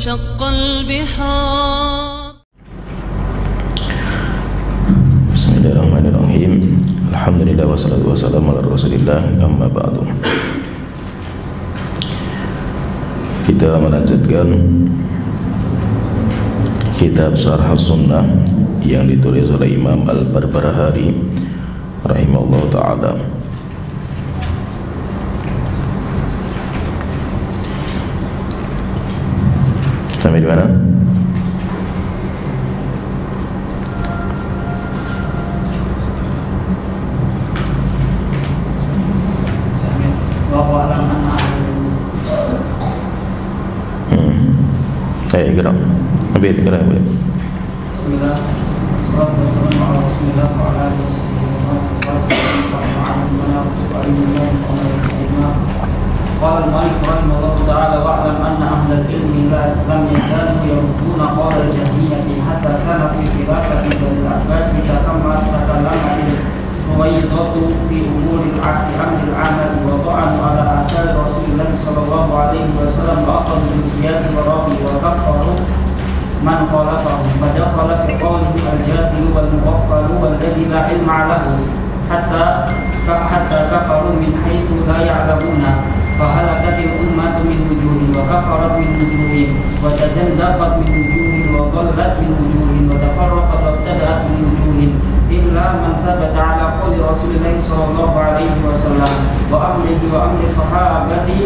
وانشق البحار. Bismillahirrahmanirrahim. Alhamdulillah wassalatu wassalamu ala Rasulillah, amma ba'du. Kita melanjutkan kitab Syarh Sunnah yang ditulis oleh Imam Al-Barbahari rahimahullah ta'ala. Sampai di mana? Gerak. Habis gerak boleh. Bismillah. Assalamualaikum warahmatullahi wabarakatuh. قال المؤلف رحمه الله تعالى واعلم ان اهل العلم لم يزالوا يردون قول الجهمية حتى كان في خلافة بني العباس تكلمت الرويضة في امور العقد امر العمل وطعنوا على اثار رسول الله صلى الله عليه وسلم واخذوا بالقياس والرأي وكفروا من خالفهم فدخل في قوله الجاهل والمغفل والذي لا علم له حتى كفروا من حيث لا يعلمون فهلكت الأمة من وجوه وكفرت من وجوه وتزندقت من وجوه وضلت من وجوه وتفرقت وابتدأت من وجوه إلا من ثبت على قول رسول الله صلى الله عليه وسلم وأمره وأمر صحابته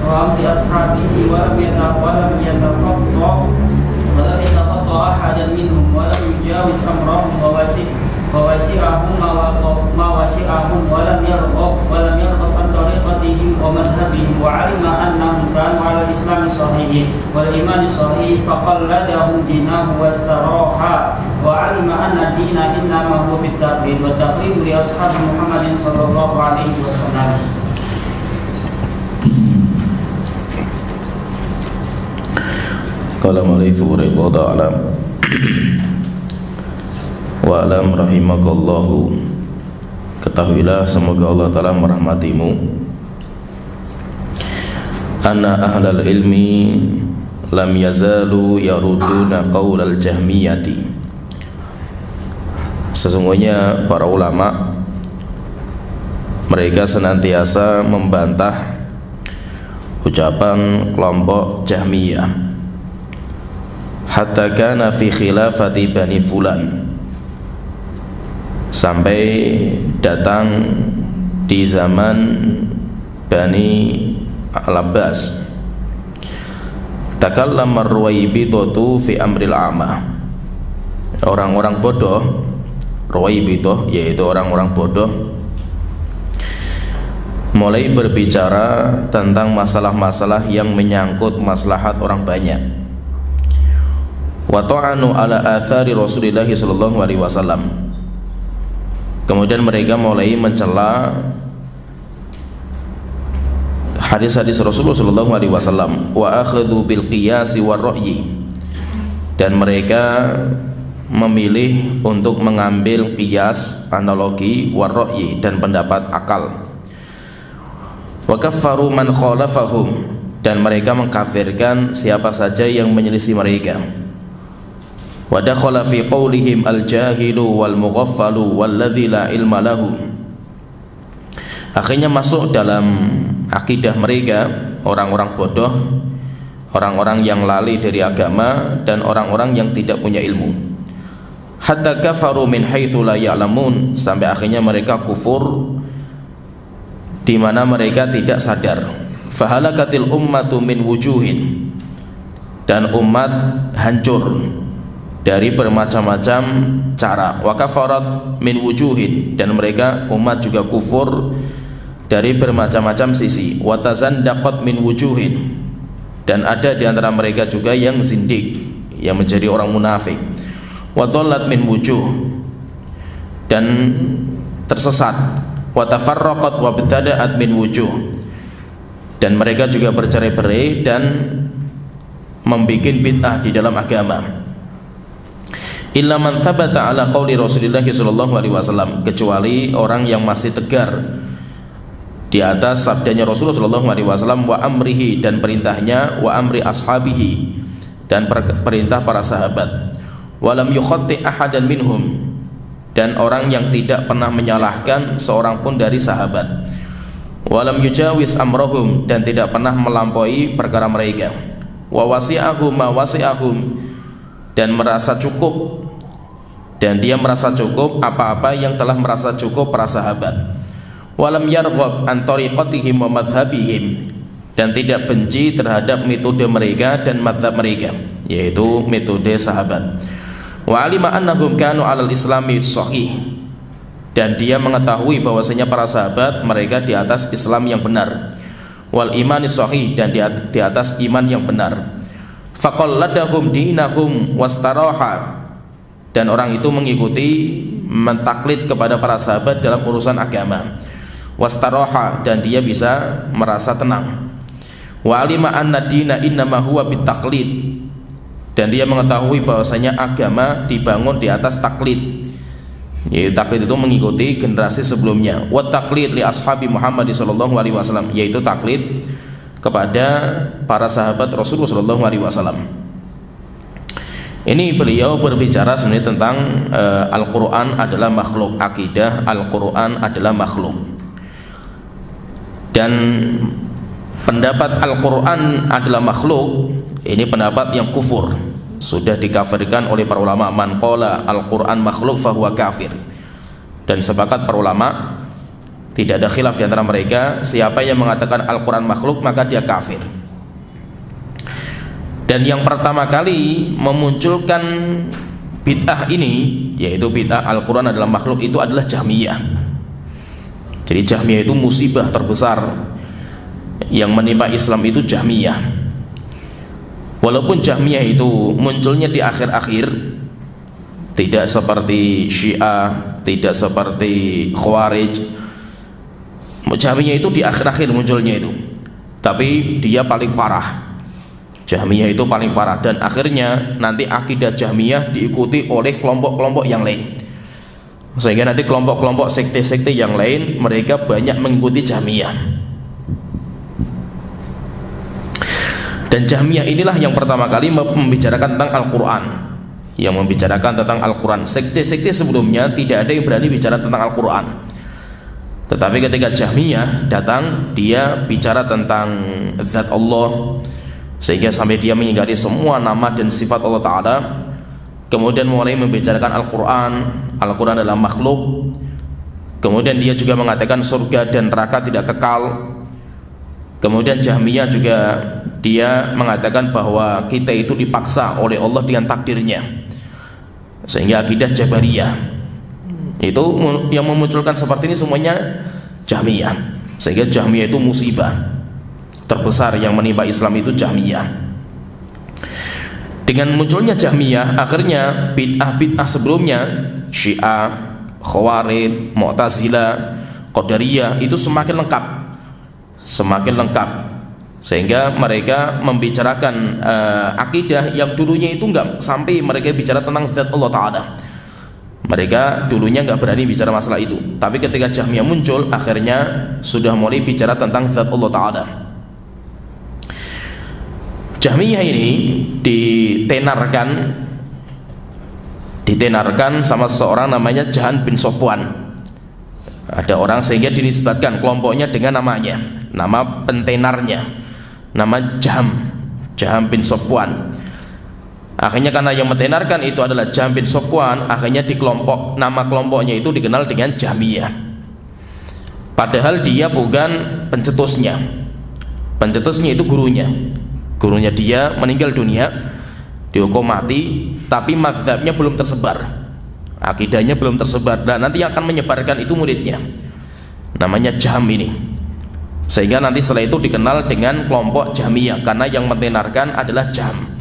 وأمر أصحابه ولم يتخطى أحدا منهم ولم يجاوز أمرهم ووسعهم ولم يرغب عن طريقتهم ومذهبهم وعلم أنهم كانوا على الإسلام الصحيح والإيمان الصحيح فقلدهم دينه واستراح وعلم أن الدين إنما هو بالتقليد والتقليد لأصحاب محمد صلى الله عليه وسلم. Qala mu'allifu rahimahullah ta'ala wa alam rahimakallahu, ketahuilah semoga Allah Ta'ala merahmatimu, anna ahlal ilmi lam yazalu yaruduna qaulal jahmiyati, sesungguhnya para ulama mereka senantiasa membantah ucapan kelompok Jahmiyah, hatta kana fi khilafati bani fulan, sampai datang di zaman Bani Al-Abbas, takallama ar-ruwaybidatu fi amril amah, orang-orang bodoh, ruwaybidah yaitu orang-orang bodoh, mulai berbicara tentang masalah-masalah yang menyangkut maslahat orang banyak. Wa ta'anu ala athari Rasulillah sallallahu alaihi wasallam, kemudian mereka mulai mencela hadis-hadis Rasulullah sallallahu alaihi wasallam. Wa akhadhu bil qiyasi war ra'yi, dan mereka memilih untuk mengambil qiyas, analogi, war ra'yi, dan pendapat akal. Wa kaffaru man khalafahum, dan mereka mengkafirkan siapa saja yang menyelisih mereka. Wa dakhala fi qawlihim al-jahilu wal mughaffalu walladzi la ilma lahu, akhirnya masuk dalam akidah mereka orang-orang bodoh, orang-orang yang lalai dari agama, dan orang-orang yang tidak punya ilmu. Hatta kafaru min haitsu la ya'lamun, sampai akhirnya mereka kufur di mana mereka tidak sadar. Fahalakatil ummatu min wujuhin, dan umat hancur dari bermacam-macam cara. Wa kafarat min wujuhin, dan mereka umat juga kufur dari bermacam-macam sisi. Wa tazandaqat min wujuhin, dan ada di antara mereka juga yang zindik, yang menjadi orang munafik. Wa dhallat min wujuh, dan tersesat. Wa tafarraqat wa btada'at min wujuh, dan mereka juga bercerai-berai dan membuat bid'ah di dalam agama. Illa man thabata ala qauli Rasulillah sallallahu alaihi wasallam, kecuali orang yang masih tegar di atas sabdanya Rasulullah sallallahu alaihi wasallam, wa amrihi, dan perintahnya, wa amri ashabihi, dan perintah para sahabat. Walam yukhatti ahadan minhum, dan orang yang tidak pernah menyalahkan seorang pun dari sahabat. Walam yujawiz amrohum, dan tidak pernah melampaui perkara mereka. Wa wasi'ahum ma wasi'ahum, dan merasa cukup, dan dia merasa cukup apa-apa yang telah merasa cukup para sahabat. Walam yarghab an tariqatihim wa madhhabihim, dan tidak benci terhadap metode mereka dan mazhab mereka, yaitu metode sahabat. Wa alima annahum kanu 'alal islami sahih, dan dia mengetahui bahwasanya para sahabat mereka di atas Islam yang benar. Wal imani sahih, dan di atas iman yang benar. Faqalladahum dinahum wastaraha, dan orang itu mengikuti mentaklid kepada para sahabat dalam urusan agama. Wastaraha, dan dia bisa merasa tenang. Wa alima anna dina innama huwa bitaqlid, dan dia mengetahui bahwasanya agama dibangun di atas taklid, yaitu taklid itu mengikuti generasi sebelumnya. Wa taklid li ashabi Muhammad sallallahu alaihi wasallam, yaitu taklid kepada para sahabat Rasulullah sallallahu alaihi wasallam. Ini beliau berbicara sebenarnya tentang Al-Quran adalah makhluk, akidah Al-Quran adalah makhluk. Dan pendapat Al-Quran adalah makhluk ini pendapat yang kufur, sudah dikafirkan oleh para ulama. Man qala Al-Quran makhluk fahuwa kafir. Dan sepakat para ulama, tidak ada khilaf di antara mereka, siapa yang mengatakan Al-Quran makhluk maka dia kafir. Dan yang pertama kali memunculkan bid'ah ini, yaitu bid'ah Al-Quran adalah makhluk, itu adalah Jahmiyah. Jadi Jahmiyah itu musibah terbesar yang menimpa Islam, itu Jahmiyah. Walaupun Jahmiyah itu munculnya di akhir-akhir, tidak seperti Syiah, tidak seperti Khawarij. Jahmiyah itu di akhir-akhir munculnya itu, tapi dia paling parah. Jahmiyah itu paling parah, dan akhirnya nanti akidah Jahmiyah diikuti oleh kelompok-kelompok yang lain, sehingga nanti kelompok-kelompok sekte-sekte yang lain mereka banyak mengikuti Jahmiyah. Dan Jahmiyah inilah yang pertama kali membicarakan tentang Al-Quran, yang membicarakan tentang Al-Quran. Sekte-sekte sebelumnya tidak ada yang berani bicara tentang Al-Quran, tetapi ketika Jahmiyah datang, dia bicara tentang zat Allah, sehingga sampai dia mengingkari semua nama dan sifat Allah Ta'ala. Kemudian mulai membicarakan Al-Quran, Al-Quran adalah makhluk. Kemudian dia juga mengatakan surga dan neraka tidak kekal. Kemudian Jahmiyah juga dia mengatakan bahwa kita itu dipaksa oleh Allah dengan takdirnya, sehingga akidah Jabariyah itu yang memunculkan seperti ini semuanya Jahmiyah. Sehingga Jahmiyah itu musibah terbesar yang menimpa Islam, itu Jahmiyah. Dengan munculnya Jahmiyah, akhirnya bid'ah-bid'ah sebelumnya, Syiah, Khawarij, Mu'tazilah, Qadariyah itu semakin lengkap, sehingga mereka membicarakan akidah yang dulunya itu enggak sampai mereka bicara tentang zat Allah Ta'ala. Mereka dulunya enggak berani bicara masalah itu, tapi ketika Jahmiyah muncul, akhirnya sudah mulai bicara tentang zat Allah Ta'ala. Jahmiyah ini ditenarkan sama seorang namanya Jahan bin Sofwan. Ada orang sehingga dinisbatkan kelompoknya dengan namanya, nama pentenarnya, nama Jaham bin Sofwan. Akhirnya karena yang mentenarkan itu adalah Jaham bin Sofwan, akhirnya nama kelompoknya itu dikenal dengan Jahmiyah. Padahal dia bukan pencetusnya. Pencetusnya itu gurunya dia meninggal dunia, dihukum mati, tapi mazhabnya belum tersebar, akidahnya belum tersebar, dan nanti yang akan menyebarkan itu muridnya, namanya Jaham ini. Sehingga nanti setelah itu dikenal dengan kelompok Jahmiyah, karena yang mentenarkan adalah Jaham.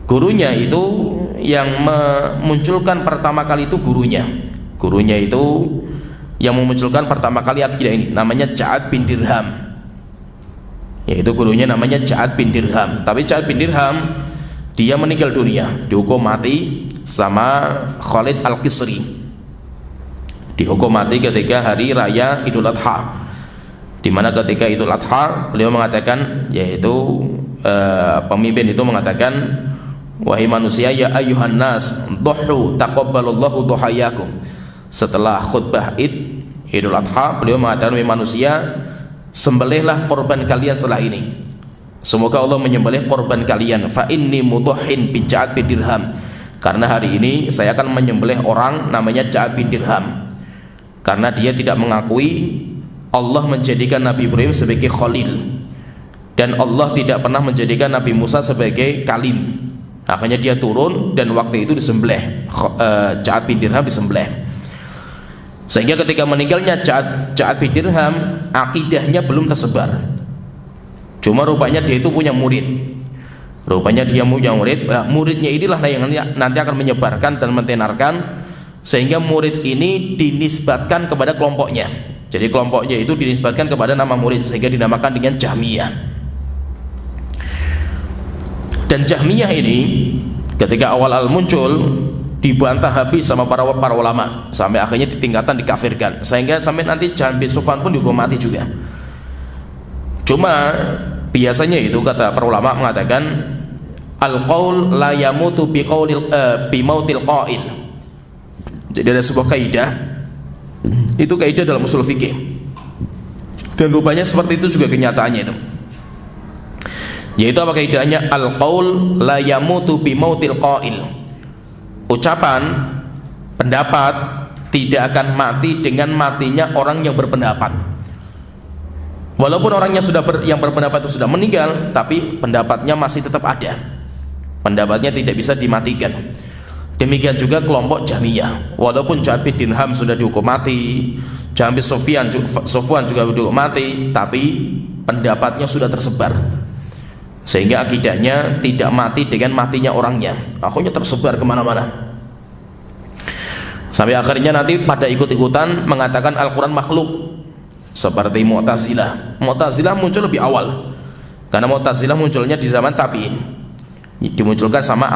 Gurunya itu yang memunculkan pertama kali itu gurunya itu yang memunculkan pertama kali akidah ini, namanya Ja'ad bin Dirham. Yaitu gurunya namanya Ja'ad bin Dirham. Tapi Ja'ad bin Dirham dia meninggal dunia, dihukum mati sama Khalid Al-Qisri. Dihukum mati ketika hari raya Idul Adha, dimana ketika Idul Adha beliau mengatakan, yaitu pemimpin itu mengatakan, wahai manusia, ya ayyuhan nas, dhuhu taqabbalallahu dhuhayakum. Setelah khutbah Idul Adha, beliau mengatakan, wahai manusia, sembelihlah korban kalian setelah ini. Semoga Allah menyembelih korban kalian. Fa inni mudhhin bi Ja'ad bin Dirham. Karena hari ini saya akan menyembelih orang namanya Ja'ad bin Dirham. Karena dia tidak mengakui Allah menjadikan Nabi Ibrahim sebagai Khalil, dan Allah tidak pernah menjadikan Nabi Musa sebagai Kalim. Akhirnya dia turun dan waktu itu disembelih, Ja'ad bin Dirham disembelih. Sehingga ketika meninggalnya Ja'ad bin Dirham, akidahnya belum tersebar. Cuma rupanya dia itu punya murid. Rupanya dia punya murid. Muridnya inilah yang nanti akan menyebarkan dan mentenarkan, sehingga murid ini dinisbatkan kepada kelompoknya. Jadi kelompoknya itu dinisbatkan kepada nama murid, sehingga dinamakan dengan Jahmiyah. Dan Jahmiyah ini ketika awal muncul dibantah habis sama para ulama, sampai akhirnya ditingkatan dikafirkan, sehingga sampai nanti Jahm bin Sufyan pun dihukum mati juga. Cuma biasanya itu kata para ulama mengatakan, al-qaul la yamutu bi mautil qail. Jadi ada sebuah kaidah, itu kaidah dalam usul fikih, dan rupanya seperti itu juga kenyataannya itu. Yaitu apa kaidahnya? Al-qaul la yamutu bi mautil qail. Ucapan, pendapat tidak akan mati dengan matinya orang yang berpendapat. Walaupun orangnya yang berpendapat itu sudah meninggal, tapi pendapatnya masih tetap ada. Pendapatnya tidak bisa dimatikan. Demikian juga kelompok Jahmiyah. Walaupun Ja'ad bin Dirham sudah dihukum mati, Jahm bin Sufyan juga dihukum mati, tapi pendapatnya sudah tersebar, sehingga akidahnya tidak mati dengan matinya orangnya. Akhirnya tersebar kemana-mana, sampai akhirnya nanti pada ikut-ikutan mengatakan Al-Quran makhluk, seperti Mu'tazilah. Mu'tazilah muncul lebih awal, karena Mu'tazilah munculnya di zaman tabi'in, dimunculkan sama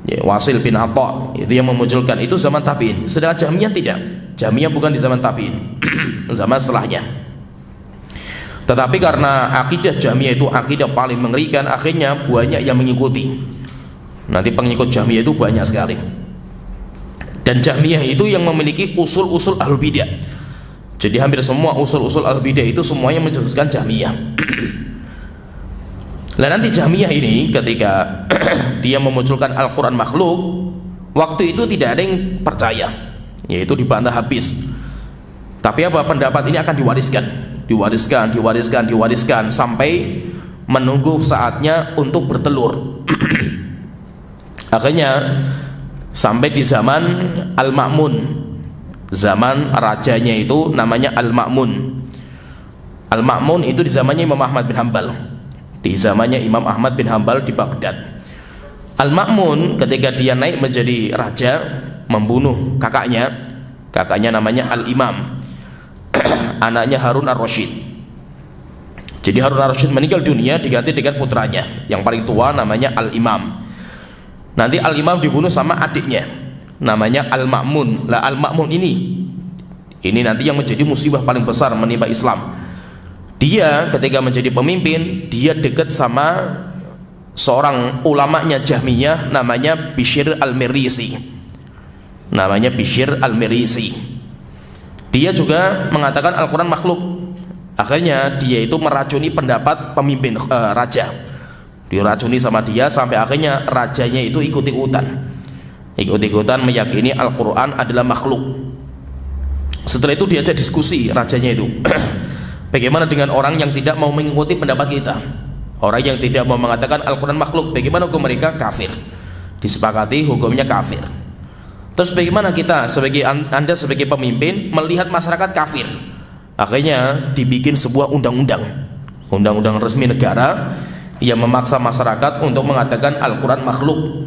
Wasil bin Atha, itu yang memunculkan, itu zaman tabi'in. Sedangkan Jahmiyah tidak. Jahmiyah bukan di zaman tabi'in, zaman setelahnya. Tetapi karena akidah Jahmiyah itu akidah paling mengerikan, akhirnya banyak yang mengikuti. Nanti pengikut Jahmiyah itu banyak sekali. Dan Jahmiyah itu yang memiliki usul-usul Ahlul Bidah. Jadi hampir semua usul-usul Ahlul Bidah itu semuanya mencetuskan Jahmiyah. Nah nanti Jahmiyah ini ketika dia memunculkan Al-Quran makhluk, waktu itu tidak ada yang percaya, yaitu dibantah habis. Tapi apa, pendapat ini akan diwariskan sampai menunggu saatnya untuk bertelur. Akhirnya sampai di zaman Al-Ma'mun, zaman rajanya itu namanya Al-Ma'mun. Al-Ma'mun itu di zamannya Imam Ahmad bin Hanbal. Di zamannya Imam Ahmad bin Hanbal di Baghdad. Al-Ma'mun ketika dia naik menjadi raja, membunuh kakaknya namanya Al-Imam, anaknya Harun ar-Rasyid. Jadi Harun ar-Rasyid meninggal dunia, diganti dengan putranya yang paling tua namanya Al-Imam. Nanti Al-Imam dibunuh sama adiknya namanya Al-Ma'mun. Lah Al-Ma'mun ini nanti yang menjadi musibah paling besar menimpa Islam. Dia ketika menjadi pemimpin, dia dekat sama seorang ulamanya Jahmiyah namanya Bishr al-Mirisi. Dia juga mengatakan Al-Quran makhluk. Akhirnya dia itu meracuni pendapat pemimpin raja. Diracuni sama dia sampai akhirnya rajanya itu ikut-ikutan meyakini Al-Quran adalah makhluk. Setelah itu diajak diskusi rajanya itu. Bagaimana dengan orang yang tidak mau mengikuti pendapat kita? Orang yang tidak mau mengatakan Al-Quran makhluk, bagaimana hukum mereka? Kafir. Disepakati hukumnya kafir. Terus bagaimana kita Anda sebagai pemimpin melihat masyarakat kafir? Akhirnya dibikin sebuah undang-undang resmi negara yang memaksa masyarakat untuk mengatakan Al-Quran makhluk.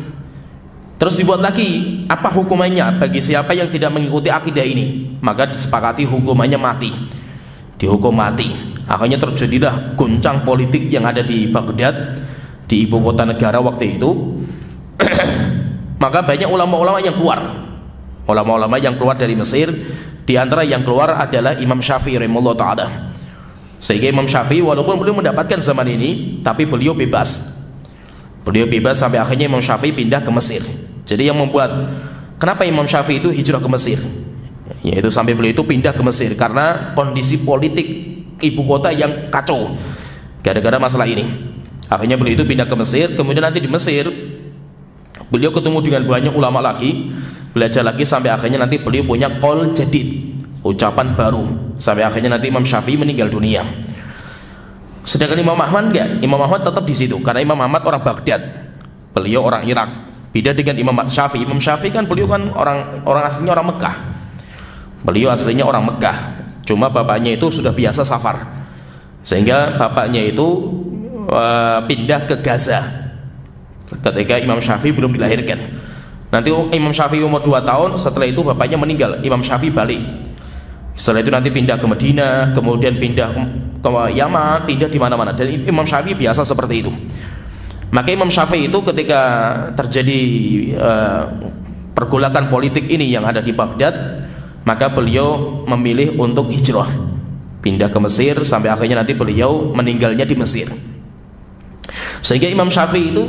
Terus dibuat lagi, apa hukumannya bagi siapa yang tidak mengikuti akidah ini? Maka disepakati hukumannya mati. Dihukum mati. Akhirnya terjadilah goncang politik yang ada di Baghdad, di ibu kota negara waktu itu. Maka banyak ulama-ulama yang keluar dari Mesir. Di antara yang keluar adalah Imam Syafi'i rahimahullah ta'ala. Sehingga Imam Syafi'i walaupun beliau mendapatkan zaman ini, tapi beliau bebas. Beliau bebas sampai akhirnya Imam Syafi'i pindah ke Mesir. Jadi yang membuat kenapa Imam Syafi'i itu hijrah ke Mesir, yaitu sampai beliau itu pindah ke Mesir karena kondisi politik ibu kota yang kacau gara-gara masalah ini. Akhirnya beliau itu pindah ke Mesir. Kemudian nanti di Mesir beliau ketemu dengan banyak ulama lagi, belajar lagi sampai akhirnya nanti beliau punya qaul jadid, ucapan baru, sampai akhirnya nanti Imam Syafi'i meninggal dunia. Sedangkan Imam Ahmad enggak, Imam Ahmad tetap di situ karena Imam Ahmad orang Baghdad, beliau orang Irak. Beda dengan Imam Syafi'i. Imam Syafi'i kan beliau kan orang aslinya orang Mekah. Beliau aslinya orang Mekah, cuma bapaknya itu sudah biasa safar, sehingga bapaknya itu pindah ke Gaza ketika Imam Syafi'i belum dilahirkan. Nanti Imam Syafi'i umur 2 tahun, setelah itu bapaknya meninggal, Imam Syafi'i balik. Setelah itu nanti pindah ke Madinah, kemudian pindah ke Yaman, pindah di mana-mana. Dan Imam Syafi'i biasa seperti itu. Maka Imam Syafi'i itu ketika terjadi pergolakan politik ini yang ada di Baghdad, maka beliau memilih untuk hijrah, pindah ke Mesir, sampai akhirnya nanti beliau meninggalnya di Mesir. Sehingga Imam Syafi'i itu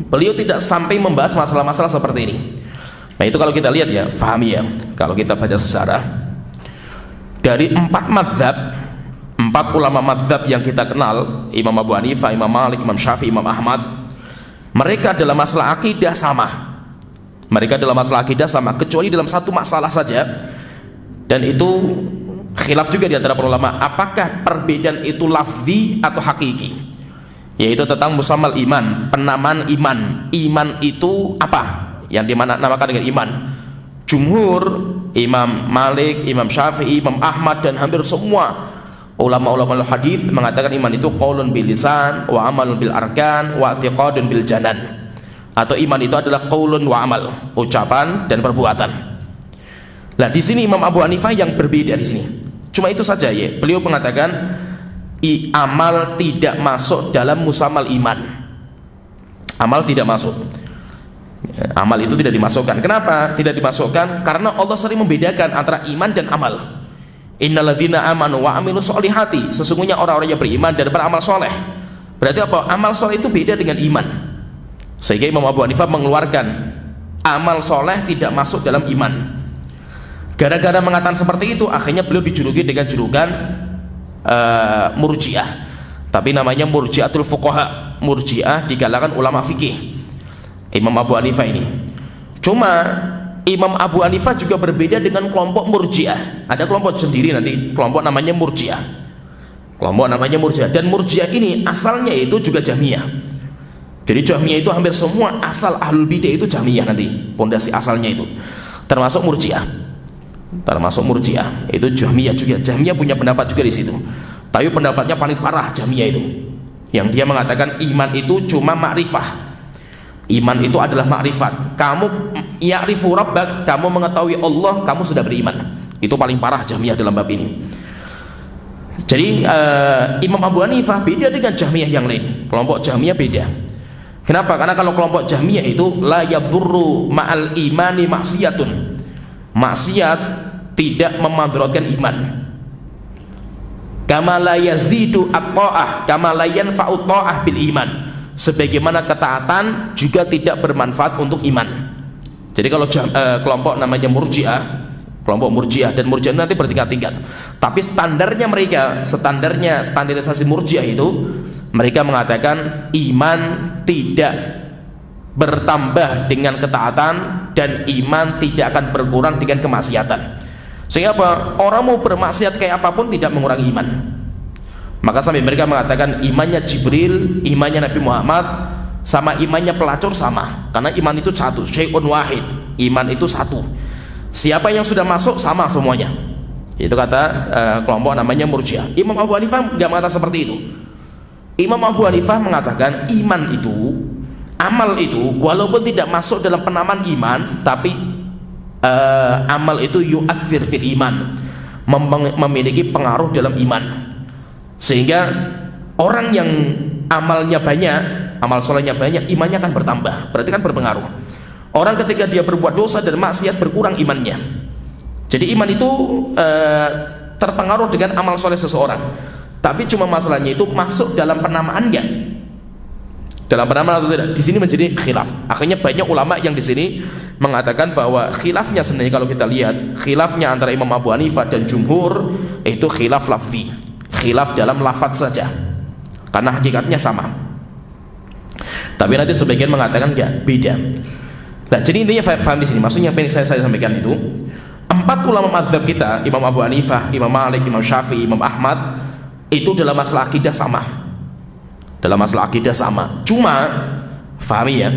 beliau tidak sampai membahas masalah-masalah seperti ini. Nah itu kalau kita lihat ya, fahami ya, kalau kita baca sejarah, dari 4 mazhab, 4 ulama mazhab yang kita kenal, Imam Abu Hanifah, Imam Malik, Imam Syafi'i, Imam Ahmad, mereka dalam masalah akidah sama. Mereka dalam masalah akidah sama, kecuali dalam satu masalah saja, dan itu khilaf juga di antara para ulama, apakah perbedaan itu lafzi atau hakiki, yaitu tentang musammal iman, penamaan iman. Iman itu apa yang dinamakan dengan iman? Jumhur, Imam Malik, Imam Syafi'i, Imam Ahmad, dan hampir semua ulama-ulama hadis mengatakan iman itu qaulun bil lisan wa amalun bil arkan wa i'tiqadun bil janan. Atau iman itu adalah qaulun wa amal, ucapan dan perbuatan. Nah, di sini Imam Abu Hanifah yang berbeda di sini. Cuma itu saja ya. Beliau mengatakan amal tidak masuk dalam musammal iman. Amal tidak masuk. Amal itu tidak dimasukkan. Kenapa tidak dimasukkan? Karena Allah sering membedakan antara iman dan amal. Innalladzina amanu wa amilus solihati, sesungguhnya orang-orang yang beriman dan beramal soleh. Berarti apa? Amal soleh itu beda dengan iman. Sehingga Imam Abu Hanifah mengeluarkan amal soleh tidak masuk dalam iman. Gara-gara mengatakan seperti itu, akhirnya beliau dijuluki dengan julukan Murji'ah. Tapi namanya Murji'atul Fuqaha, Murji'ah di kalangan ulama fikih, Imam Abu Hanifah ini. Cuma Imam Abu Hanifah juga berbeda dengan kelompok Murji'ah. Ada kelompok sendiri nanti, kelompok namanya Murji'ah. Kelompok namanya Murji'ah. Dan Murji'ah ini asalnya itu juga Jahmiyah. Jadi Jahmiyah itu hampir semua asal ahlul bidah itu Jahmiyah nanti, pondasi asalnya itu. Termasuk Murji'ah. Termasuk Murji'ah. Itu Jahmiyah juga. Jahmiyah punya pendapat juga di situ. Tapi pendapatnya paling parah Jahmiyah itu. Yang dia mengatakan iman itu cuma makrifah. Iman itu adalah makrifat. Kamu ya'rifu rabbak, kamu mengetahui Allah, kamu sudah beriman. Itu paling parah Jahmiyah dalam bab ini. Jadi Imam Abu Hanifah beda dengan Jahmiyah yang lain. Kelompok Jahmiyah beda. Kenapa? Karena kalau kelompok Jahmiyah itu la yadurru ma'al imani maksiyatun. Maksiat tidak memadratkan iman. Kama la yazidu at-ta'ah, kama la yanfa'u ta'ah bil iman. Sebagaimana ketaatan juga tidak bermanfaat untuk iman. Jadi kalau kelompok namanya Murji'ah, kelompok Murji'ah, dan Murji'ah nanti bertingkat-tingkat. Tapi standarnya mereka, standarisasi Murji'ah itu, mereka mengatakan iman tidak bertambah dengan ketaatan dan iman tidak akan berkurang dengan kemaksiatan. Sehingga apa? Orang mau bermaksiat kayak apapun tidak mengurangi iman. Maka sampai mereka mengatakan imannya Jibril, imannya Nabi Muhammad, sama imannya pelacur sama. Karena iman itu satu, syai'un wahid. Iman itu satu. Siapa yang sudah masuk sama semuanya. Itu kata kelompok namanya Murji'ah. Imam Abu Hanifah tidak mengatakan seperti itu. Imam Abu Hanifah mengatakan iman itu, amal itu, walaupun tidak masuk dalam penamaan iman, tapi amal itu yu'athir fil iman, memiliki pengaruh dalam iman. Sehingga orang yang amalnya banyak, amal solehnya banyak, imannya akan bertambah. Berarti kan berpengaruh. Orang ketika dia berbuat dosa dan maksiat berkurang imannya. Jadi iman itu terpengaruh dengan amal soleh seseorang. Tapi cuma masalahnya itu masuk dalam penamaan enggak? Dalam penamaan atau tidak? Di sini menjadi khilaf. Akhirnya banyak ulama yang di sini mengatakan bahwa khilafnya sebenarnya kalau kita lihat, khilafnya antara Imam Abu Hanifah dan jumhur itu khilaf lafzi, khilaf dalam lafaz saja, karena hakikatnya sama. Tapi nanti sebagian mengatakan enggak, beda. Nah, jadi intinya paham di sini. Maksudnya apa yang saya sampaikan itu, 4 ulama mazhab kita, Imam Abu Hanifah, Imam Malik, Imam Syafi'i, Imam Ahmad, itu dalam masalah akidah sama. Dalam masalah akidah sama. Cuma, fahami ya,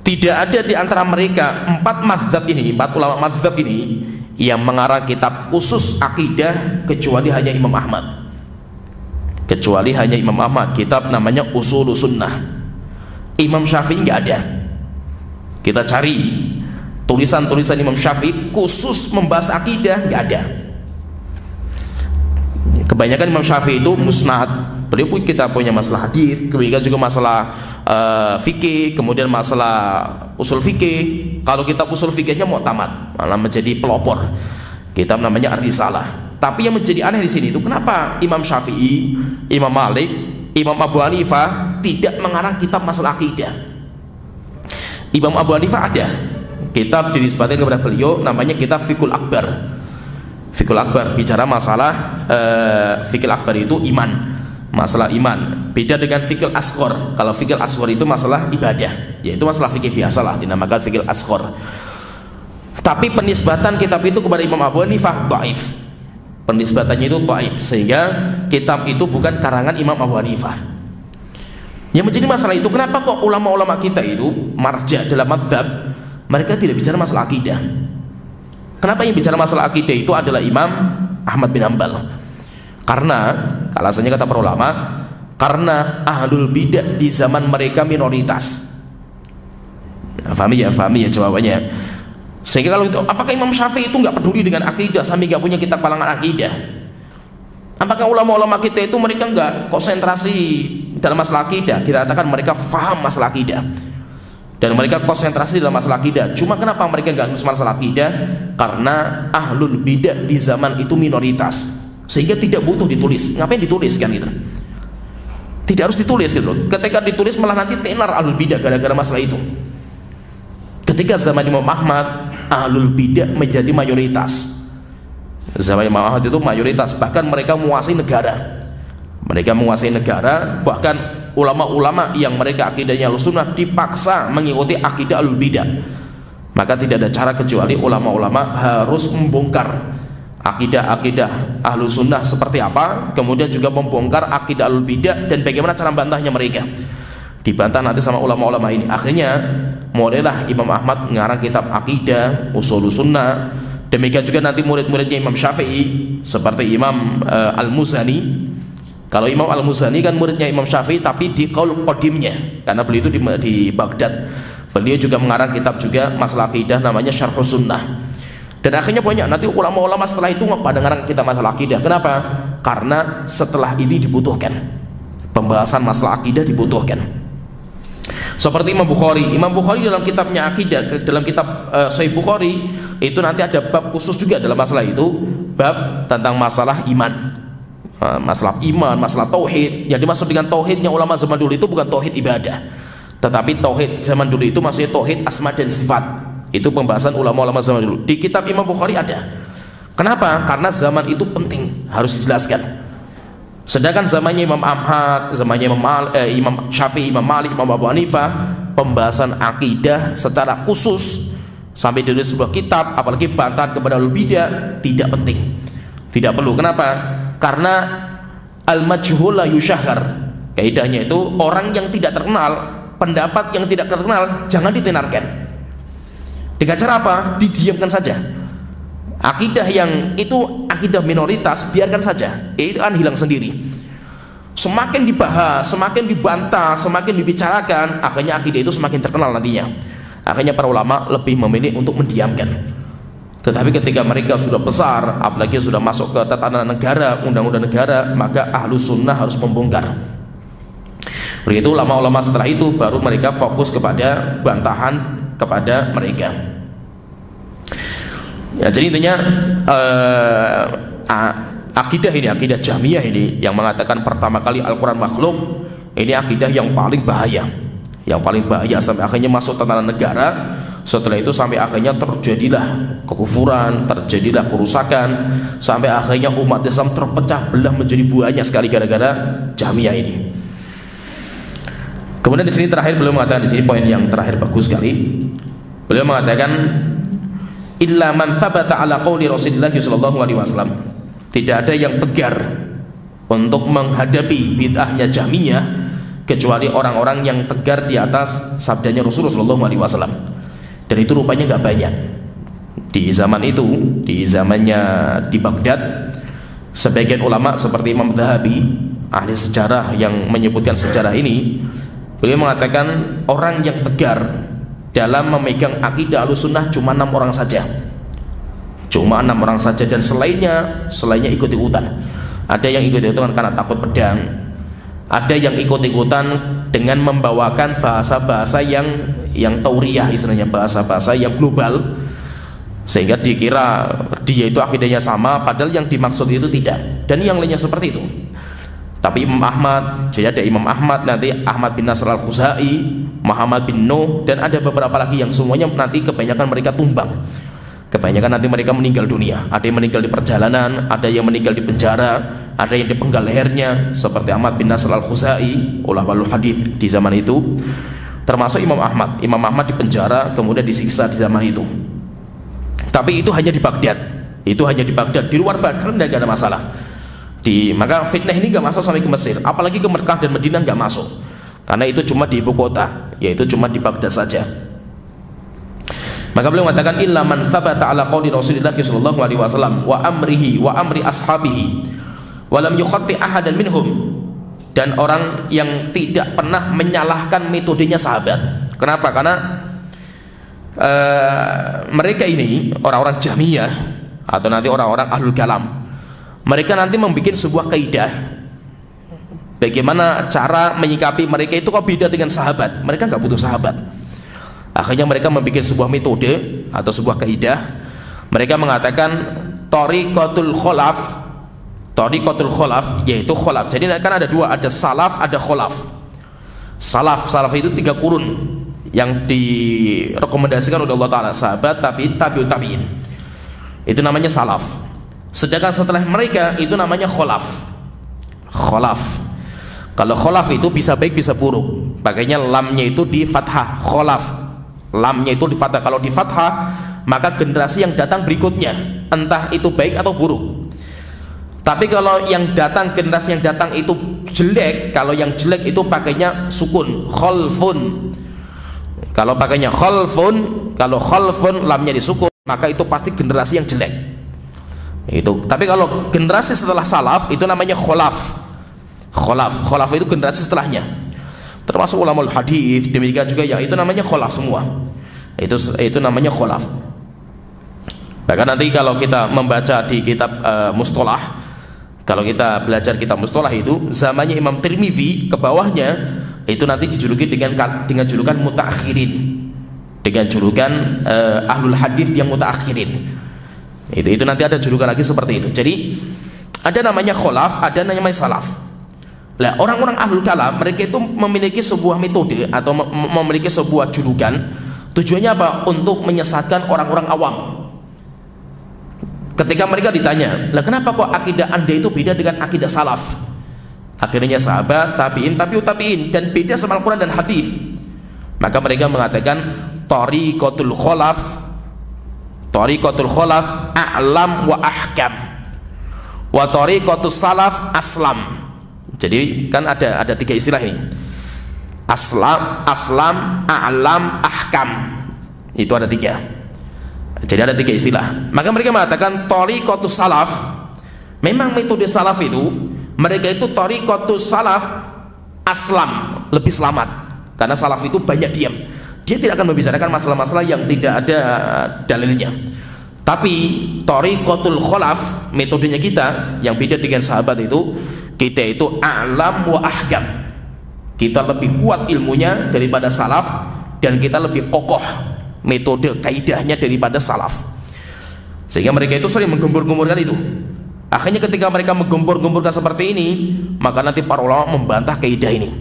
tidak ada di antara mereka 4 mazhab ini, 4 ulama mazhab ini yang mengarang kitab khusus akidah kecuali hanya Imam Ahmad. Kecuali hanya Imam Ahmad, kitab namanya Ushulus Sunnah. Imam Syafi'i nggak ada. Kita cari tulisan-tulisan Imam Syafi'i khusus membahas akidah, nggak ada. Kebanyakan Imam Syafi'i itu musnad. Beliau pun kita punya masalah hadis, kemudian juga masalah fikih, kemudian masalah usul fikih. Kalau kitab usul fikihnya mu'tamad, malah menjadi pelopor. Kitab namanya Ar-Risalah. Tapi yang menjadi aneh di sini itu kenapa Imam Syafi'i, Imam Malik, Imam Abu Hanifah tidak mengarang kitab masalah akidah? Imam Abu Hanifah ada kitab dinisbatkan kepada beliau namanya kitab Fiqhul Akbar. Fiqhul Akbar bicara masalah Fiqhul Akbar itu iman, masalah iman. Beda dengan Fiqhul Asghar. Kalau Fiqhul Asghar itu masalah ibadah, yaitu masalah fikih biasalah, dinamakan Fiqhul Asghar. Tapi penisbatan kitab itu kepada Imam Abu Hanifah dhaif. Penisbatannya itu dhaif, sehingga kitab itu bukan karangan Imam Abu Hanifah. Yang menjadi masalah itu kenapa kok ulama-ulama kita itu marja dalam mazhab mereka tidak bicara masalah akidah? Kenapa yang bicara masalah akidah itu adalah Imam Ahmad bin Hanbal? Karena alasannya kata para ulama, karena ahlul bidah di zaman mereka minoritas. Fahami ya jawabannya. Sehingga kalau itu, apakah Imam Syafi'i itu nggak peduli dengan akidah sampai nggak punya kitab kalangan akidah? Apakah ulama-ulama kita itu mereka nggak konsentrasi dalam masalah akidah? Kita katakan mereka faham masalah akidah dan mereka konsentrasi dalam masalah akidah. Cuma kenapa mereka nggak nulis masalah akidah? Karena ahlul bidah di zaman itu minoritas, sehingga tidak butuh ditulis. Ngapain ditulis kan gitu? Tidak harus ditulis gitu. Ketika ditulis malah nanti tenar ahlul bidah gara-gara masalah itu. Ketika zaman Imam Ahmad, ahlul bidah menjadi mayoritas. Zaman Imam Ahmad itu mayoritas, bahkan mereka menguasai negara. Mereka menguasai negara, bahkan ulama-ulama yang mereka akidahnya Ahlussunnah dipaksa mengikuti akidah ahlul bidah. Maka tidak ada cara kecuali ulama-ulama harus membongkar akidah-akidah Ahlussunnah seperti apa, kemudian juga membongkar akidah ahlul bidah dan bagaimana cara bantahnya mereka. Dibantah nanti sama ulama-ulama ini. Akhirnya mulailah Imam Ahmad mengarang kitab akidah Ushulus Sunnah. Demikian juga nanti murid-muridnya Imam Syafi'i seperti Imam Al-Muzani. Kalau Imam Al-Muzani kan muridnya Imam Syafi'i tapi di qaul qadimnya, karena beliau itu di Baghdad. Beliau juga mengarang kitab juga masalah akidah namanya Syarhus Sunnah. Dan akhirnya banyak nanti ulama-ulama setelah itu pada ngarang kitab masalah akidah. Kenapa? Karena setelah ini dibutuhkan pembahasan masalah akidah, dibutuhkan. Seperti Imam Bukhari dalam kitabnya akidah, dalam kitab Sahih Bukhari itu nanti ada bab khusus juga dalam masalah itu, bab tentang masalah iman. Masalah iman, masalah tauhid. Yang dimaksud dengan tauhidnya ulama zaman dulu itu bukan tauhid ibadah, tetapi tauhid zaman dulu itu maksudnya tauhid asma dan sifat. Itu pembahasan ulama-ulama zaman dulu. Di kitab Imam Bukhari ada. Kenapa? Karena zaman itu penting, harus dijelaskan. Sedangkan zamannya Imam Ahmad, zamannya Imam Syafi'i, Imam Malik, Imam Abu Hanifah, pembahasan akidah secara khusus sampai dari sebuah kitab, apalagi bantahan kepada ahlul bidah, tidak penting, tidak perlu. Kenapa? Karena al-majhul la yusyahhar. Kaidahnya itu orang yang tidak terkenal, pendapat yang tidak terkenal jangan ditenarkan. Dengan cara apa? Didiamkan saja. Akidah yang itu akidah minoritas biarkan saja, itu akan hilang sendiri. Semakin dibahas, semakin dibantah, semakin dibicarakan, akhirnya akidah itu semakin terkenal nantinya. Akhirnya para ulama lebih memilih untuk mendiamkan. Tetapi ketika mereka sudah besar, apalagi sudah masuk ke tatanan negara, undang-undang negara, maka Ahlus Sunnah harus membongkar. Begitu ulama-ulama setelah itu baru mereka fokus kepada bantahan kepada mereka. Ya, jadi intinya akidah ini, akidah Jahmiyah ini yang mengatakan pertama kali Al-Quran makhluk, ini akidah yang paling bahaya, yang paling bahaya, sampai akhirnya masuk tatanan negara. Setelah itu sampai akhirnya terjadilah kekufuran, terjadilah kerusakan, sampai akhirnya umat Islam terpecah belah menjadi banyak sekali gara-gara Jahmiyah ini. Kemudian di sini terakhir beliau mengatakan, di sini poin yang terakhir bagus sekali. Beliau mengatakan illa man thabata ala qauli Rasulullah sallallahu alaihi wasallam. Tidak ada yang tegar untuk menghadapi bid'ahnya Jahmiyah kecuali orang-orang yang tegar di atas sabdanya Rasulullah sallallahu alaihi wasallam. Dan itu rupanya nggak banyak. Di zaman itu, di zamannya di Baghdad, sebagian ulama seperti Imam Zahabi, ahli sejarah yang menyebutkan sejarah ini, beliau mengatakan orang yang tegar dalam memegang akidah Ahlussunnah cuma 6 orang saja. Cuma 6 orang saja, dan selainnya ikut-ikutan. Ada yang ikut-ikutan karena takut pedang, ada yang ikut-ikutan dengan membawakan bahasa-bahasa yang tauriyah, istilahnya bahasa-bahasa yang global, sehingga dikira dia itu akidahnya sama, padahal yang dimaksud itu tidak. Dan yang lainnya seperti itu. Tapi Imam Ahmad, jadi ada Imam Ahmad, nanti Ahmad bin Nasr al-Khuzai, Muhammad bin Nuh, dan ada beberapa lagi yang semuanya nanti kebanyakan mereka tumbang. Kebanyakan nanti mereka meninggal dunia. Ada yang meninggal di perjalanan, ada yang meninggal di penjara, ada yang dipenggal lehernya, seperti Ahmad bin Nasr al-Khuzai, ulama hadis di zaman itu. Termasuk Imam Ahmad. Imam Ahmad di penjara, kemudian disiksa di zaman itu. Tapi itu hanya di Baghdad. Itu hanya di Baghdad. Di luar Baghdad tidak ada masalah. Maka fitnah ini nggak masuk sampai ke Mesir, apalagi ke Mekah dan Madinah nggak masuk, karena itu cuma di ibu kota, yaitu cuma di Baghdad saja. Maka beliau mengatakan illa man thabata ala qauli Rasulillah sallallahu alaihi wasallam wa amrihi wa amri ashabihi wa lam yukhatti ahadan minhum, dan orang yang tidak pernah menyalahkan metodenya sahabat. Kenapa? Karena mereka ini orang-orang Jahmiyah atau nanti orang-orang Ahlul Kalam, mereka nanti membuat sebuah kaidah bagaimana cara menyikapi mereka itu kok beda dengan sahabat. Mereka nggak butuh sahabat. Akhirnya mereka membuat sebuah metode atau sebuah kaidah. Mereka mengatakan tariqatul khalaf. Tariqatul khalaf yaitu khalaf. Jadi kan ada dua, ada salaf, ada khalaf. Salaf itu 3 kurun yang direkomendasikan oleh Allah Ta'ala, sahabat, tabi'in, tabi'ut tabi'in. Itu namanya salaf. Sedangkan setelah mereka itu namanya kholaf. Kholaf. Kalau kholaf itu bisa baik bisa buruk. Makanya lamnya itu di fathah, kholaf. Lamnya itu di fathah. Kalau di fathah, maka generasi yang datang berikutnya entah itu baik atau buruk. Tapi kalau yang datang, generasi yang datang itu jelek, kalau yang jelek itu pakainya sukun, kholfun. Kalau pakainya kholfun, kalau kholfun lamnya disukun, maka itu pasti generasi yang jelek. Itu. Tapi kalau generasi setelah salaf itu namanya kholaf. Kholaf itu generasi setelahnya. Termasuk ulama hadis, demikian juga yang itu namanya kholaf semua. Itu namanya kholaf. Bahkan nanti kalau kita membaca di kitab mustalah, kalau kita belajar kitab mustalah itu zamannya Imam Tirmidzi, ke bawahnya itu nanti dijuluki dengan julukan mutaakhirin, dengan julukan ahlul hadis yang mutaakhirin. Itu nanti ada julukan lagi seperti itu. Jadi ada namanya kholaf, ada namanya salaf. Lah orang-orang ahlul kalam mereka itu memiliki sebuah metode atau memiliki sebuah julukan. Tujuannya apa? Untuk menyesatkan orang-orang awam. Ketika mereka ditanya, lah kenapa kok akidah anda itu beda dengan akidah salaf? Akhirnya sahabat, tabi'in, tabi'ut tabi'in, dan beda sama Al-Quran dan hadis. Maka mereka mengatakan tariqatul kholaf a'lam wa ahkam, wa tariqatus salaf aslam. Jadi kan ada 3 istilah ini. Aslam, a'lam, ahkam. Itu ada 3. Jadi ada 3 istilah. Maka mereka mengatakan tariqatus salaf, memang metode salaf itu, mereka itu tariqatus salaf aslam, lebih selamat. Karena salaf itu banyak diam. Dia tidak akan membicarakan masalah-masalah yang tidak ada dalilnya. Tapi tariqatul kholaf, metodenya kita yang beda dengan sahabat itu, kita itu a'lam wa ahkam. Kita lebih kuat ilmunya daripada salaf, dan kita lebih kokoh metode kaidahnya daripada salaf. Sehingga mereka itu sering menggembur-gemburkan itu. Akhirnya ketika mereka menggempur-gempurkan seperti ini, maka nanti para ulama membantah kaidah ini.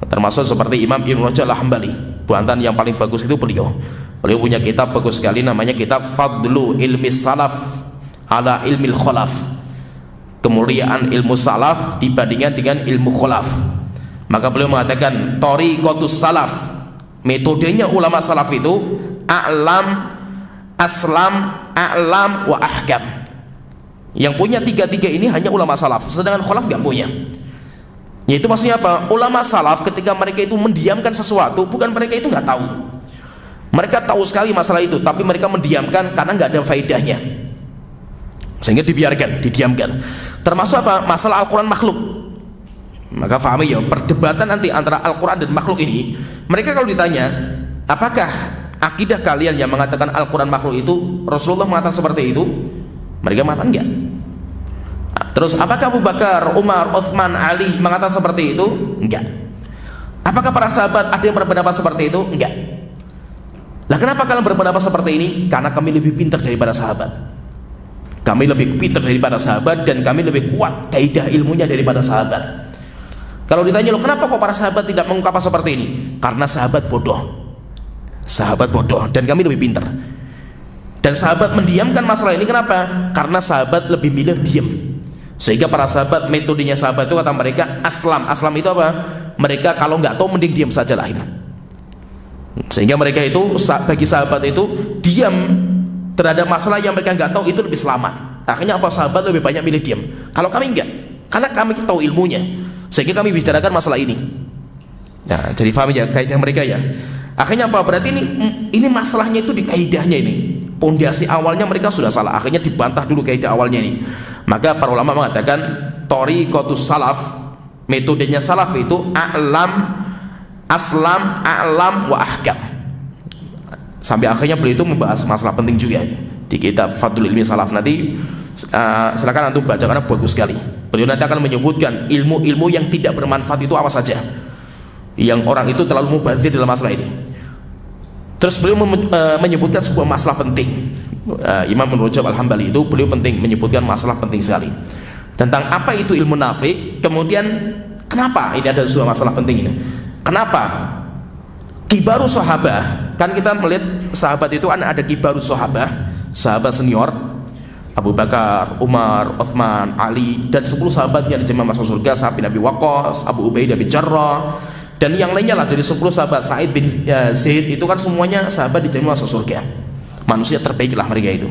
Termasuk seperti Imam Ibnu Rajab Al-Hambali. Bantahan yang paling bagus itu beliau punya kitab bagus sekali, namanya kitab Fadlu Ilmi Salaf ala Ilmil Khalaf. Kemuliaan ilmu salaf dibandingkan dengan ilmu khalaf. Maka beliau mengatakan thariqatus salaf, metodenya ulama salaf itu a'lam, aslam, a'lam wa ahkam. Yang punya tiga-tiga ini hanya ulama salaf, sedangkan khalaf nggak punya. Yaitu maksudnya apa? Ulama salaf ketika mereka itu mendiamkan sesuatu, bukan mereka itu nggak tahu. Mereka tahu sekali masalah itu, tapi mereka mendiamkan karena nggak ada faedahnya, sehingga didiamkan. Termasuk apa? Masalah Al-Quran makhluk. Maka fahami ya, perdebatan nanti antara Al-Quran dan makhluk ini, mereka kalau ditanya, apakah akidah kalian yang mengatakan Al-Quran makhluk itu Rasulullah mengatakan seperti itu? Mereka mengatakan enggak. Terus apakah Abu Bakar, Umar, Utsman, Ali mengatakan seperti itu? Enggak. Apakah para sahabat ada yang berpendapat seperti itu? Enggak. Lah kenapa kalian berpendapat seperti ini? Karena kami lebih pintar daripada sahabat. Kami lebih pintar daripada sahabat, dan kami lebih kuat kaidah ilmunya daripada sahabat. Kalau ditanya, loh kenapa kok para sahabat tidak mengungkapkan seperti ini? Karena sahabat bodoh, dan kami lebih pintar. Dan sahabat mendiamkan masalah ini, kenapa? Karena sahabat lebih milih diam. Sehingga para sahabat, metodenya sahabat itu kata mereka aslam. Aslam itu apa? Mereka kalau nggak tahu mending diam saja lah itu. Sehingga mereka itu, bagi sahabat itu, diam terhadap masalah yang mereka nggak tahu itu lebih selamat. Akhirnya apa? Sahabat lebih banyak milih diam. Kalau kami enggak, karena kami tahu ilmunya, sehingga kami bicarakan masalah ini. Nah, jadi paham ya kaidah mereka ya. Akhirnya apa? Berarti ini masalahnya itu di kaidahnya ini. Pondasi awalnya mereka sudah salah. Akhirnya dibantah dulu kaidah awalnya ini. Maka para ulama mengatakan thariqatus salaf, metodenya salaf itu a'lam, aslam, a'lam wa ahkam. Sampai akhirnya beliau itu membahas masalah penting juga di kitab Fadlul Ilmi Salaf. Nanti silakan antum baca karena bagus sekali. Beliau nanti akan menyebutkan ilmu-ilmu yang tidak bermanfaat itu apa saja, yang orang itu terlalu mubazir dalam masalah ini. Terus beliau menyebutkan sebuah masalah penting. Imam Ibnu Rajab Al-Hambali itu beliau penting menyebutkan masalah penting sekali tentang apa itu ilmu nafi. Kemudian kenapa ini ada sebuah masalah penting ini? Kenapa kibarus sahabah, kan kita melihat sahabat itu ada kibarus sahabah, sahabat senior Abu Bakar, Umar, Utsman, Ali, dan 10 sahabat yang dijamin masuk surga, Sa'ad bin Abi Waqqas, Abu Ubaidah bin Jarrah, dan yang lainnya lah dari 10 sahabat. Sa'id bin Zaid itu kan semuanya sahabat dijamin masuk surga, manusia terbaik lah mereka itu.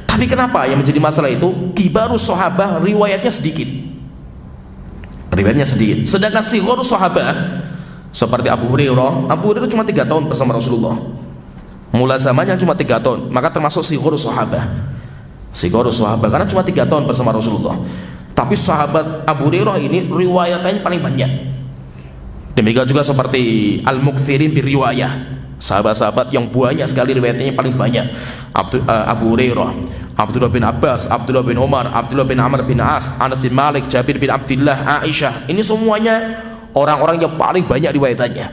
Tapi kenapa yang menjadi masalah itu kibarus sahabah riwayatnya sedikit, sedangkan sighorus sahabah seperti Abu Hurairah cuma 3 tahun bersama Rasulullah, mula zamannya cuma 3 tahun, maka termasuk sighorus sahabah karena cuma 3 tahun bersama Rasulullah. Tapi sahabat Abu Hurairah ini riwayatnya paling banyak. Demikian juga seperti al-mukthirin biriwayah, sahabat-sahabat yang banyak sekali riwayatnya paling banyak. Abu Hurairah, Abdullah bin Abbas, Abdullah bin Umar, Abdullah bin Amr bin As, Anas bin Malik, Jabir bin Abdullah, Aisyah. Ini semuanya orang-orang yang paling banyak riwayatannya.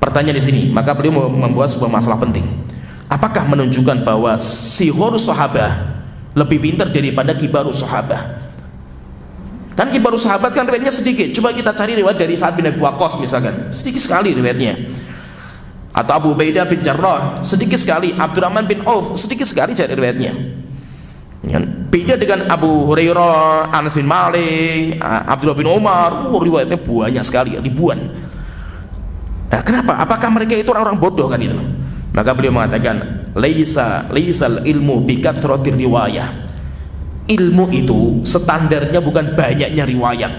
Pertanyaan di sini, maka beliau membuat sebuah masalah penting. Apakah menunjukkan bahwa sighorus sahabah lebih pintar daripada kibarus sahabah? Kan kibarus sahabat kan riwayatnya sedikit. Coba kita cari riwayat dari Sa'ad bin Abi Waqqas misalkan, sedikit sekali riwayatnya. Atau Abu Ubaidah bin Jarrah, sedikit sekali. Abdurrahman bin Auf, sedikit sekali cari riwayatnya. Beda dengan Abu Hurairah, Anas bin Malik, Abdullah bin Umar, riwayatnya banyak sekali, ribuan. Nah, kenapa? Apakah mereka itu orang-orang bodoh kan itu? Maka beliau mengatakan, laisal ilmu bi kathratir riwayah. Ilmu itu standarnya bukan banyaknya riwayat,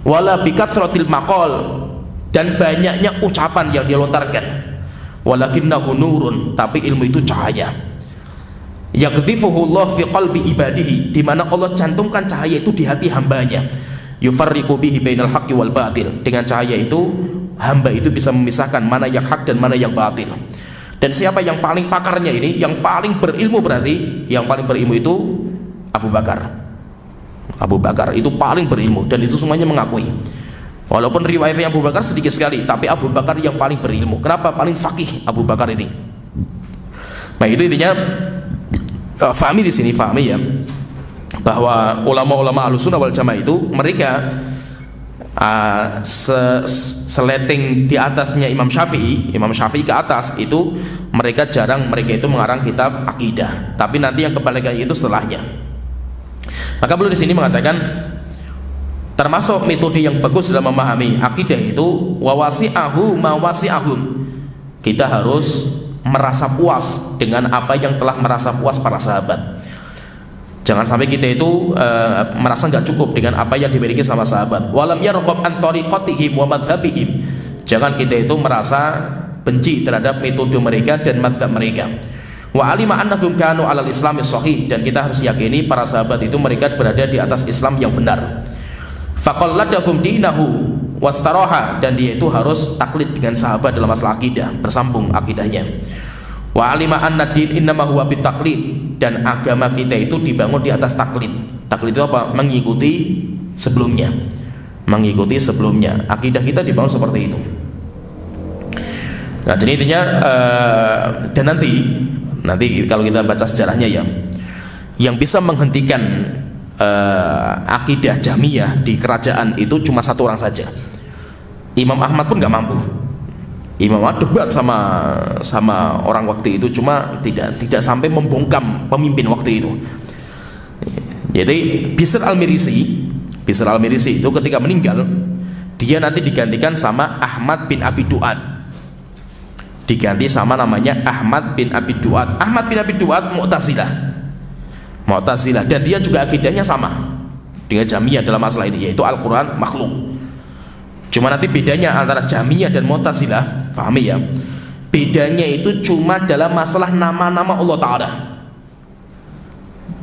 wala bi kathratil maqal, dan banyaknya ucapan yang dia lontarkan. Walakinnahu nurun, tapi ilmu itu cahaya. Yaghzifuhu Allah fi qalbi ibadihi, di mana Allah cantumkan cahaya itu di hati hambanya. Yufarriqu bihi bainal haqqi wal batil, dengan cahaya itu hamba itu bisa memisahkan mana yang hak dan mana yang batil. Dan siapa yang paling pakarnya ini, yang paling berilmu, berarti yang paling berilmu itu Abu Bakar. Abu Bakar itu paling berilmu, dan itu semuanya mengakui. Walaupun riwayatnya Abu Bakar sedikit sekali, tapi Abu Bakar yang paling berilmu. Kenapa? Paling faqih Abu Bakar ini. Nah itu intinya. Fahami di sini, fahami ya. bahwa ulama-ulama Ahlussunnah wal Jamaah itu mereka seleting di atasnya Imam Syafi'i ke atas itu mereka itu mengarang kitab akidah, tapi nanti yang kebalikan itu setelahnya. Maka beliau di sini mengatakan termasuk metode yang bagus dalam memahami akidah itu wawasi'ahu mawasi'ahum, kita harus merasa puas dengan apa yang telah merasa puas para sahabat. Jangan sampai kita itu merasa nggak cukup dengan apa yang dimiliki sama sahabat. Walam yarqab an tariqatihim wa madhhabihim. Jangan kita itu merasa benci terhadap metode mereka dan mazhab mereka. Wa alima annahum kanu 'alal islami shahih, dan kita harus yakini para sahabat itu mereka berada di atas Islam yang benar. Faqalladahum dinahu wastaraha, dan dia itu harus taklid dengan sahabat dalam masalah akidah, bersambung akidahnya. Wa alima anna din innama huwa bitaqlid, dan agama kita itu dibangun di atas taklid. Taklid itu apa? Mengikuti sebelumnya. Akidah kita dibangun seperti itu. Nah, jadi intinya dan nanti kalau kita baca sejarahnya ya, yang bisa menghentikan akidah Jahmiyah di kerajaan itu cuma satu orang saja. Imam Ahmad pun nggak mampu. Imam Ahmad debat sama orang waktu itu, cuma tidak sampai membungkam pemimpin waktu itu. Jadi Bishr al-Mirisi itu ketika meninggal, dia nanti digantikan sama Ahmad bin Abi Du'ad. Diganti sama namanya Ahmad bin Abi Du'ad. Ahmad bin Abi Du'ad Mu'tazilah, dan dia juga akidahnya sama dengan Jahmiyah dalam masalah ini, yaitu Al-Quran makhluk. Cuma nanti bedanya antara Jahmiyah dan Mu'tazilah, pahami ya, bedanya itu cuma dalam masalah nama-nama Allah Ta'ala.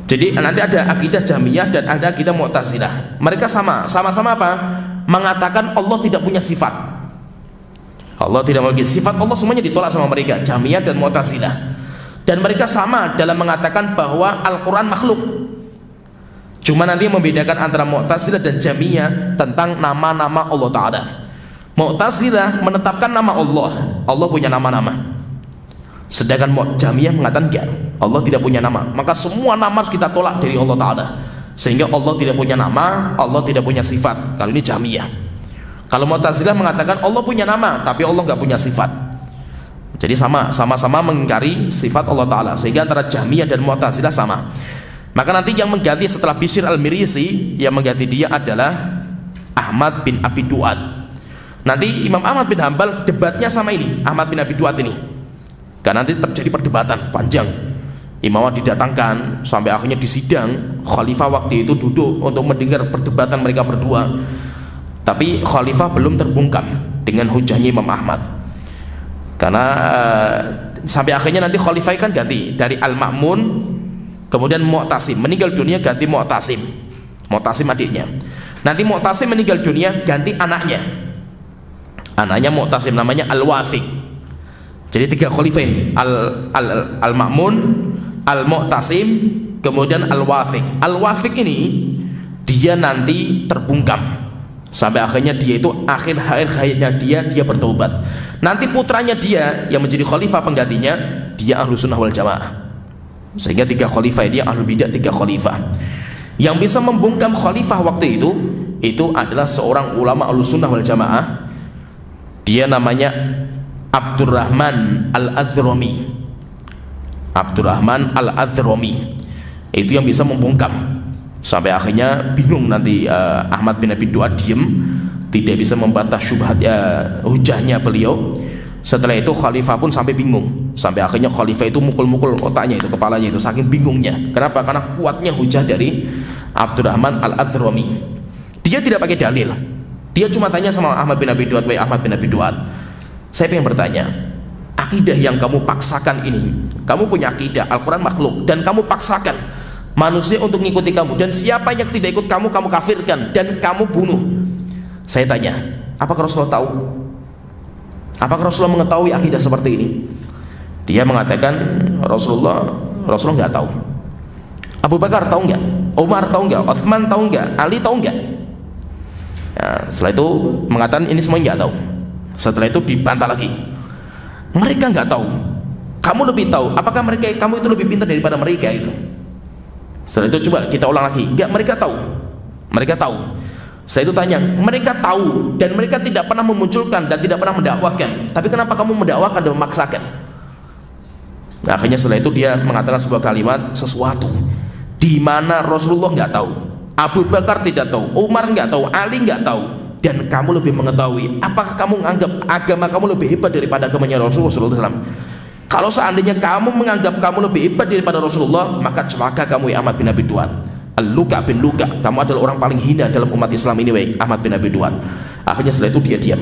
Jadi nanti ada akidah Jahmiyah dan ada akidah Mu'tazilah. Mereka sama-sama apa? Mengatakan Allah tidak punya sifat. Allah tidak memiliki sifat, Allah semuanya ditolak sama mereka, Jahmiyah dan Mu'tazilah. Dan mereka sama dalam mengatakan bahwa Al-Quran makhluk. Cuma nanti membedakan antara Mu'tazilah dan Jahmiyah tentang nama-nama Allah Ta'ala. Mu'tazilah menetapkan nama Allah, Allah punya nama-nama. Sedangkan Jahmiyah mengatakan enggak, Allah tidak punya nama. Maka semua nama harus kita tolak dari Allah Ta'ala, sehingga Allah tidak punya nama, Allah tidak punya sifat. Kalau ini Jahmiyah. Kalau Mu'tazilah mengatakan Allah punya nama, tapi Allah enggak punya sifat. Jadi sama-sama mengingkari sifat Allah Ta'ala, sehingga antara Jahmiyah dan Mu'tazilah sama. Maka nanti yang mengganti setelah Bishr al-Mirisi, yang mengganti dia adalah Ahmad bin Abi Du'ad. Nanti Imam Ahmad bin Hanbal debatnya sama ini, Ahmad bin Abi Du'ad ini. Karena nanti terjadi perdebatan panjang. Imam Ahmad didatangkan sampai akhirnya di sidang, khalifah waktu itu duduk untuk mendengar perdebatan mereka berdua. Tapi khalifah belum terbungkam dengan hujahnya Imam Ahmad. Karena sampai akhirnya nanti khalifah kan ganti dari Al-Ma'mun, kemudian Mu'tasim meninggal dunia, ganti Mu'tasim adiknya. Nanti Mu'tasim meninggal dunia, ganti anaknya Mu'tasim, namanya Al-Wathiq. Jadi 3 khalifah ini, Al-Ma'mun, Al-Mu'tasim, kemudian Al-Wathiq. Al-Wathiq ini dia nanti terbungkam sampai akhirnya dia itu akhir hayatnya dia bertobat. Nanti putranya dia yang menjadi khalifah penggantinya, dia Ahlussunnah wal Jamaah. Sehingga 3 khalifah dia Ahlul Bidah, 3 khalifah. Yang bisa membungkam khalifah waktu itu adalah seorang ulama Ahlussunnah wal Jamaah. Dia namanya Abdurrahman Al-Azrami. Itu yang bisa membungkam. Sampai akhirnya bingung nanti Ahmad bin Abi Du'ad diem, tidak bisa membantah syubhat hujahnya beliau. Setelah itu khalifah pun sampai bingung, sampai akhirnya khalifah itu mukul-mukul otaknya itu, kepalanya itu, saking bingungnya. Kenapa? Karena kuatnya hujah dari Abdurrahman Al-Azrami. Dia tidak pakai dalil, dia cuma tanya sama Ahmad bin Abi Du'ad, Ahmad bin Abi Du'ad, saya pengen bertanya, akidah yang kamu paksakan ini, kamu punya akidah Al-Quran makhluk, dan kamu paksakan manusia untuk mengikuti kamu, dan siapa yang tidak ikut kamu kafirkan dan kamu bunuh. Saya tanya, apakah Rasulullah tahu? Apakah Rasulullah mengetahui akidah seperti ini? Dia mengatakan Rasulullah nggak tahu. Abu Bakar tahu nggak? Umar tahu nggak? Utsman tahu nggak? Ali tahu nggak? Ya, setelah itu mengatakan ini semua nggak tahu. Setelah itu dibantah lagi, mereka nggak tahu, kamu lebih tahu. Apakah kamu itu lebih pintar daripada mereka itu? Setelah itu coba kita ulang lagi. Enggak, mereka tahu. Mereka tahu. Saya itu tanya, mereka tahu dan mereka tidak pernah memunculkan dan tidak pernah mendakwahkan. Tapi kenapa kamu mendakwahkan dan memaksakan? Nah, akhirnya setelah itu dia mengatakan sebuah kalimat, sesuatu di mana Rasulullah nggak tahu, Abu Bakar tidak tahu, Umar nggak tahu, Ali nggak tahu, dan kamu lebih mengetahui. Apakah kamu menganggap agama kamu lebih hebat daripada agamanya Rasulullah SAW? Kalau seandainya kamu menganggap kamu lebih hebat daripada Rasulullah, maka celaka kamu ya Ahmad bin Abi Duat. Al-Luka bin Luka, kamu adalah orang paling hina dalam umat Islam ini, wahai Ahmad bin Abi Duat. Akhirnya setelah itu dia diam.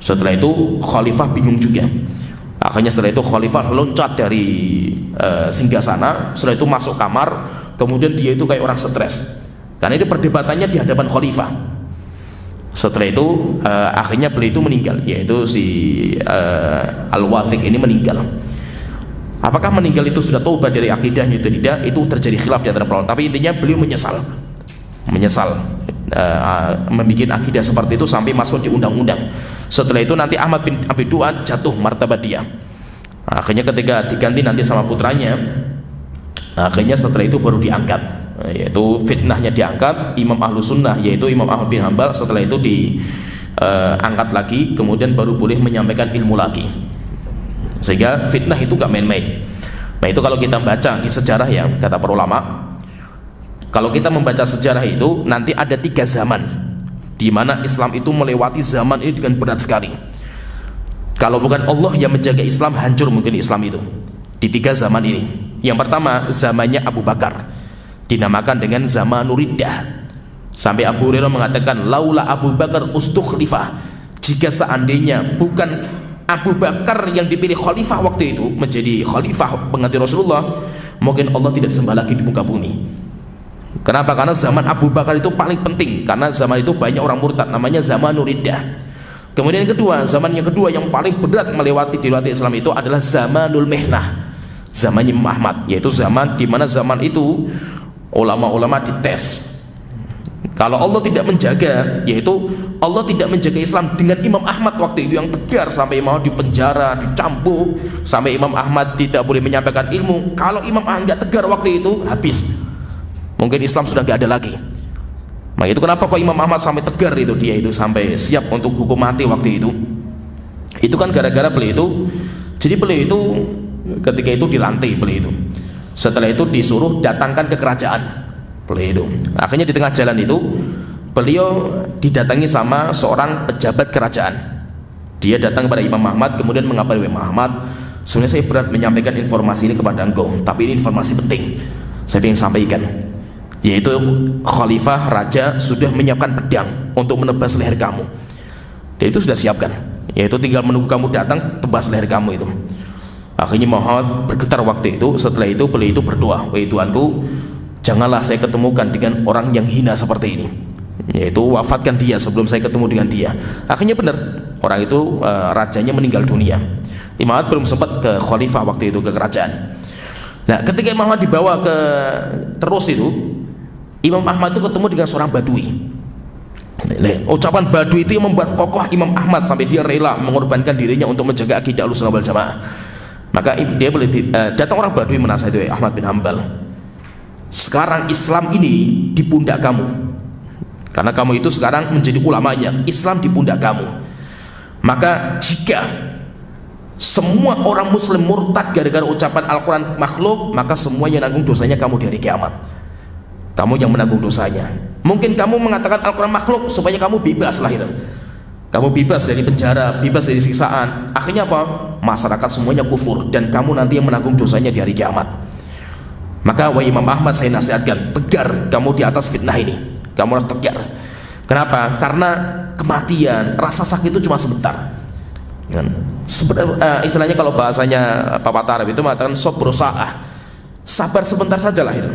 Setelah itu Khalifah bingung juga. Akhirnya setelah itu Khalifah loncat dari singgasana. Setelah itu masuk kamar. Kemudian dia itu kayak orang stres, karena ini perdebatannya di hadapan Khalifah. Setelah itu akhirnya beliau itu meninggal, yaitu si Al-Wathiq ini meninggal. Apakah meninggal itu sudah taubat dari akidahnya itu tidak? Itu terjadi khilaf di antara para ulama. Tapi intinya beliau menyesal membuat akidah seperti itu sampai masuk di undang-undang. Setelah itu nanti Ahmad bin Abi Duat jatuh martabat dia. Akhirnya ketika diganti nanti sama putranya, akhirnya setelah itu baru diangkat, yaitu fitnahnya diangkat. Imam Ahlus Sunnah yaitu Imam Ahmad bin Hanbal setelah itu diangkat lagi, kemudian baru boleh menyampaikan ilmu lagi. Sehingga fitnah itu gak main-main. Nah itu kalau kita baca di sejarah ya, kata para ulama, kalau kita membaca sejarah itu nanti ada 3 zaman di mana Islam itu melewati zaman ini dengan berat sekali. Kalau bukan Allah yang menjaga Islam, hancur mungkin Islam itu di 3 zaman ini. Yang pertama zamannya Abu Bakar, dinamakan dengan Zamanur Riddah. Sampai Abu Hurairah mengatakan, laula Abu Bakar ustukhlifah, jika seandainya bukan Abu Bakar yang dipilih khalifah waktu itu menjadi khalifah pengganti Rasulullah, mungkin Allah tidak sembah lagi di muka bumi. Kenapa? Karena zaman Abu Bakar itu paling penting, karena zaman itu banyak orang murtad, namanya Zamanur Riddah. Kemudian yang kedua, zaman yang kedua yang paling berat melewati Islam itu adalah Zamanul Mihnah, zamannya Imam Ahmad, yaitu zaman di mana zaman itu ulama-ulama dites. Kalau Allah tidak menjaga, yaitu Allah tidak menjaga Islam dengan Imam Ahmad waktu itu yang tegar, sampai Imam Ahmad dipenjara, dicambuk, sampai Imam Ahmad tidak boleh menyampaikan ilmu. Kalau Imam Ahmad nggak tegar waktu itu, habis, mungkin Islam sudah nggak ada lagi. Nah itu kenapa kok Imam Ahmad sampai tegar itu, dia itu sampai siap untuk hukum mati waktu itu. Itu kan gara-gara beliau itu, jadi beliau itu ketika itu dilantik beliau itu. Setelah itu disuruh datangkan ke kerajaan beliau itu. Akhirnya di tengah jalan itu beliau didatangi sama seorang pejabat kerajaan. Dia datang kepada Imam Ahmad, kemudian mengabari Imam Ahmad, sebenarnya saya berat menyampaikan informasi ini kepada engkau, tapi ini informasi penting saya ingin sampaikan, yaitu khalifah raja sudah menyiapkan pedang untuk menebas leher kamu. Dan itu sudah siapkan, yaitu tinggal menunggu kamu datang, tebas leher kamu itu. Akhirnya Muhammad bergetar waktu itu. Setelah itu beliau itu berdoa, wahai Tuanku, janganlah saya ketemukan dengan orang yang hina seperti ini, yaitu wafatkan dia sebelum saya ketemu dengan dia. Akhirnya benar, orang itu rajanya meninggal dunia. Imam Ahmad belum sempat ke khalifah waktu itu, ke kerajaan. Nah ketika Imam Ahmad dibawa ke terus itu, Imam Ahmad itu ketemu dengan seorang badui. Ucapan badui itu yang membuat kokoh Imam Ahmad sampai dia rela mengorbankan dirinya untuk menjaga akidah Ahlussunnah wal Jamaah. Maka dia boleh datang orang badui menasihati Ahmad bin Hanbal, sekarang Islam ini di pundak kamu, karena kamu itu sekarang menjadi ulamanya, Islam di pundak kamu. Maka jika semua orang muslim murtad gara-gara ucapan Al-Quran makhluk, maka semua yang menanggung dosanya kamu di hari kiamat. Kamu yang menanggung dosanya. Mungkin kamu mengatakan Al-Quran makhluk supaya kamu bebas lah itu, kamu bebas dari penjara, bebas dari siksaan. Akhirnya apa? Masyarakat semuanya kufur dan kamu nanti yang menanggung dosanya di hari kiamat. Maka wahai Imam Ahmad, saya nasihatkan, tegar kamu di atas fitnah ini, kamu harus tegar. Kenapa? Karena kematian, rasa sakit itu cuma sebentar. Istilahnya kalau bahasanya Papa Tarab itu mengatakan sobro sa'ah, sabar sebentar sajalah itu.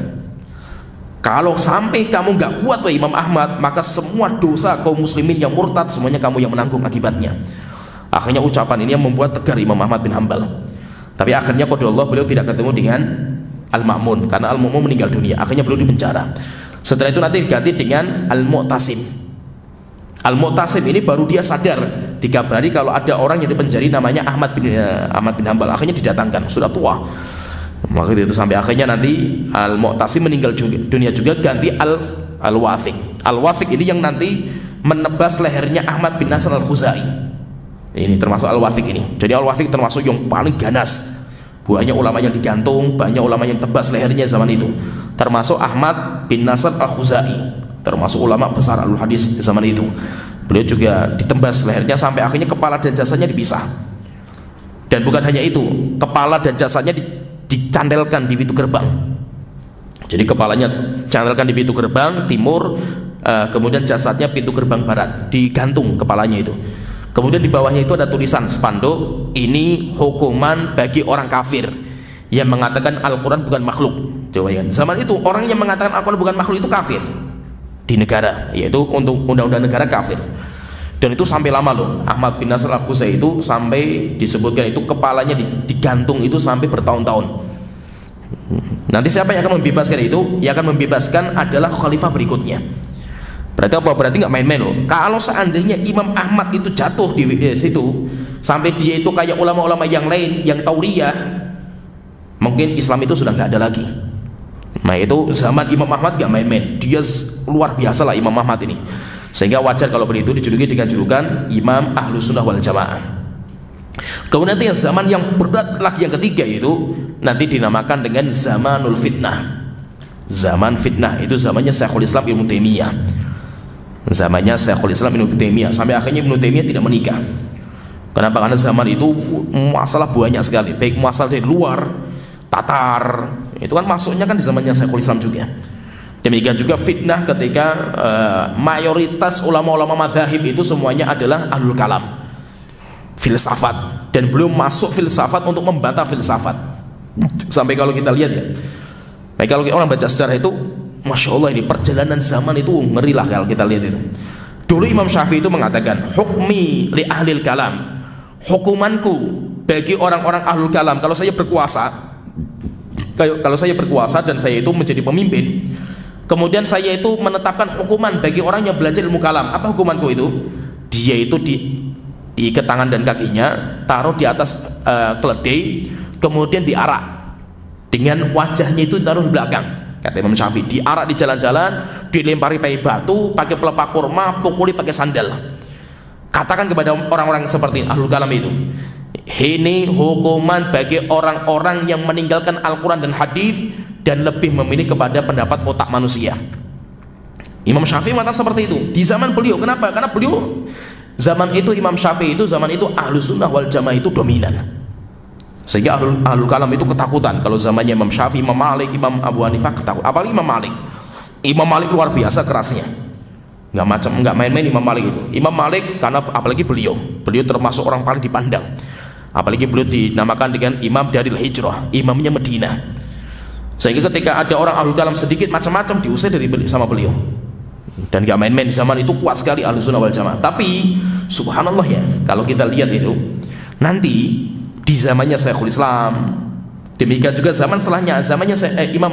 Kalau sampai kamu nggak kuat wahai Imam Ahmad, maka semua dosa kaum muslimin yang murtad semuanya kamu yang menanggung akibatnya. Akhirnya ucapan ini yang membuat tegar Imam Ahmad bin Hanbal. Tapi akhirnya qadar Allah, beliau tidak ketemu dengan Al-Ma'mun karena Al-Ma'mun meninggal dunia. Akhirnya beliau dipenjara. Setelah itu nanti diganti dengan Al-Mu'tasim. Al-Mu'tasim ini baru dia sadar, dikabari kalau ada orang yang dipenjari namanya Ahmad bin Hanbal. Akhirnya didatangkan, sudah tua. Maka itu sampai akhirnya nanti Al-Mu'tasim meninggal dunia juga, ganti Al-Wathiq. Al-Wathiq ini yang nanti menebas lehernya Ahmad bin Nasr Al-Khuzai. Ini termasuk Al-Wathiq ini. Jadi Al-Wathiq termasuk yang paling ganas. Banyak ulama yang digantung, banyak ulama yang tebas lehernya zaman itu. Termasuk Ahmad bin Nasr Al-Khuzai, termasuk ulama besar Ahlul Hadis zaman itu. Beliau juga ditembas lehernya sampai akhirnya kepala dan jasadnya dipisah. Dan bukan hanya itu, kepala dan jasadnya dicandelkan di pintu gerbang. Jadi kepalanya candelkan di pintu gerbang timur, kemudian jasadnya pintu gerbang barat, digantung kepalanya itu. Kemudian di bawahnya itu ada tulisan spanduk, ini hukuman bagi orang kafir yang mengatakan Al-Quran bukan makhluk. Coba ya, zaman itu orang yang mengatakan Al-Quran bukan makhluk itu kafir di negara, yaitu untuk undang-undang negara kafir. Dan itu sampai lama loh. Ahmad bin Nasr Al-Khuzai itu sampai disebutkan itu kepalanya digantung itu sampai bertahun-tahun. Nanti siapa yang akan membebaskan itu? Yang akan membebaskan adalah khalifah berikutnya. Berarti apa? Berarti nggak main-main loh. Kalau seandainya Imam Ahmad itu jatuh di situ, sampai dia itu kayak ulama-ulama yang lain yang tauriyah, mungkin Islam itu sudah nggak ada lagi. Nah itu zaman Imam Ahmad nggak main-main. Dia luar biasa lah Imam Ahmad ini. Sehingga wajar kalau begitu dijuluki dengan julukan Imam Ahlus Sunnah wal Jamaah. Kemudian nanti yang zaman yang berat lagi yang ketiga itu nanti dinamakan dengan zamanul fitnah. Zaman fitnah itu zamannya Syekhul Islam Ibnu Taimiyah. Zamannya Syekhul Islam Ibnu Taimiyah sampai akhirnya Ibnu Taimiyah tidak menikah. Kenapa? Karena zaman itu masalah banyak sekali, baik masalah dari luar, Tatar, itu kan masuknya kan di zamannya Syekhul Islam juga. Demikian juga fitnah ketika mayoritas ulama-ulama madzhab itu semuanya adalah ahlul kalam, filsafat, dan belum masuk filsafat untuk membantah filsafat. Sampai kalau kita lihat ya, baik kalau orang baca sejarah itu, masya Allah ini perjalanan zaman itu ngeri lah kalau kita lihat itu. Dulu Imam Syafi'i itu mengatakan, hukmi li ahlil kalam, hukumanku bagi orang-orang ahlul kalam. Kalau saya berkuasa dan saya itu menjadi pemimpin, kemudian saya itu menetapkan hukuman bagi orang yang belajar ilmu kalam. Apa hukumanku itu? Dia itu diikat tangan dan kakinya, taruh di atas keledai, kemudian diarak dengan wajahnya itu ditaruh di belakang. Kata Imam Syafi'i, diarak di jalan-jalan, dilempari pakai batu, pakai pelepah kurma, pukuli pakai sandal. Katakan kepada orang-orang seperti ahlul kalam itu, ini hukuman bagi orang-orang yang meninggalkan Al-Quran dan hadis dan lebih memilih kepada pendapat otak manusia. Imam Syafi'i mengatakan seperti itu di zaman beliau. Kenapa? Karena beliau zaman itu, Imam Syafi'i itu zaman itu Ahlus Sunnah wal Jamaah itu dominan, sehingga ahlul kalam itu ketakutan. Kalau zamannya Imam Syafi'i, Imam Malik, Imam Abu Hanifah ketakutan. Apalagi Imam Malik. Imam Malik luar biasa kerasnya, nggak main-main Imam Malik itu. Imam Malik karena apalagi beliau termasuk orang paling dipandang. Apalagi beliau dinamakan dengan Imam Daril Hijrah, imamnya Medina. Sehingga ketika ada orang ahlul kalam sedikit macam-macam diusir sama beliau. Dan gak main-main di zaman itu, kuat sekali Ahlus Sunnah wal Jamaah. Tapi subhanallah ya, kalau kita lihat itu nanti di zamannya Syekhul Islam, demikian juga zaman setelahnya, zamannya Imam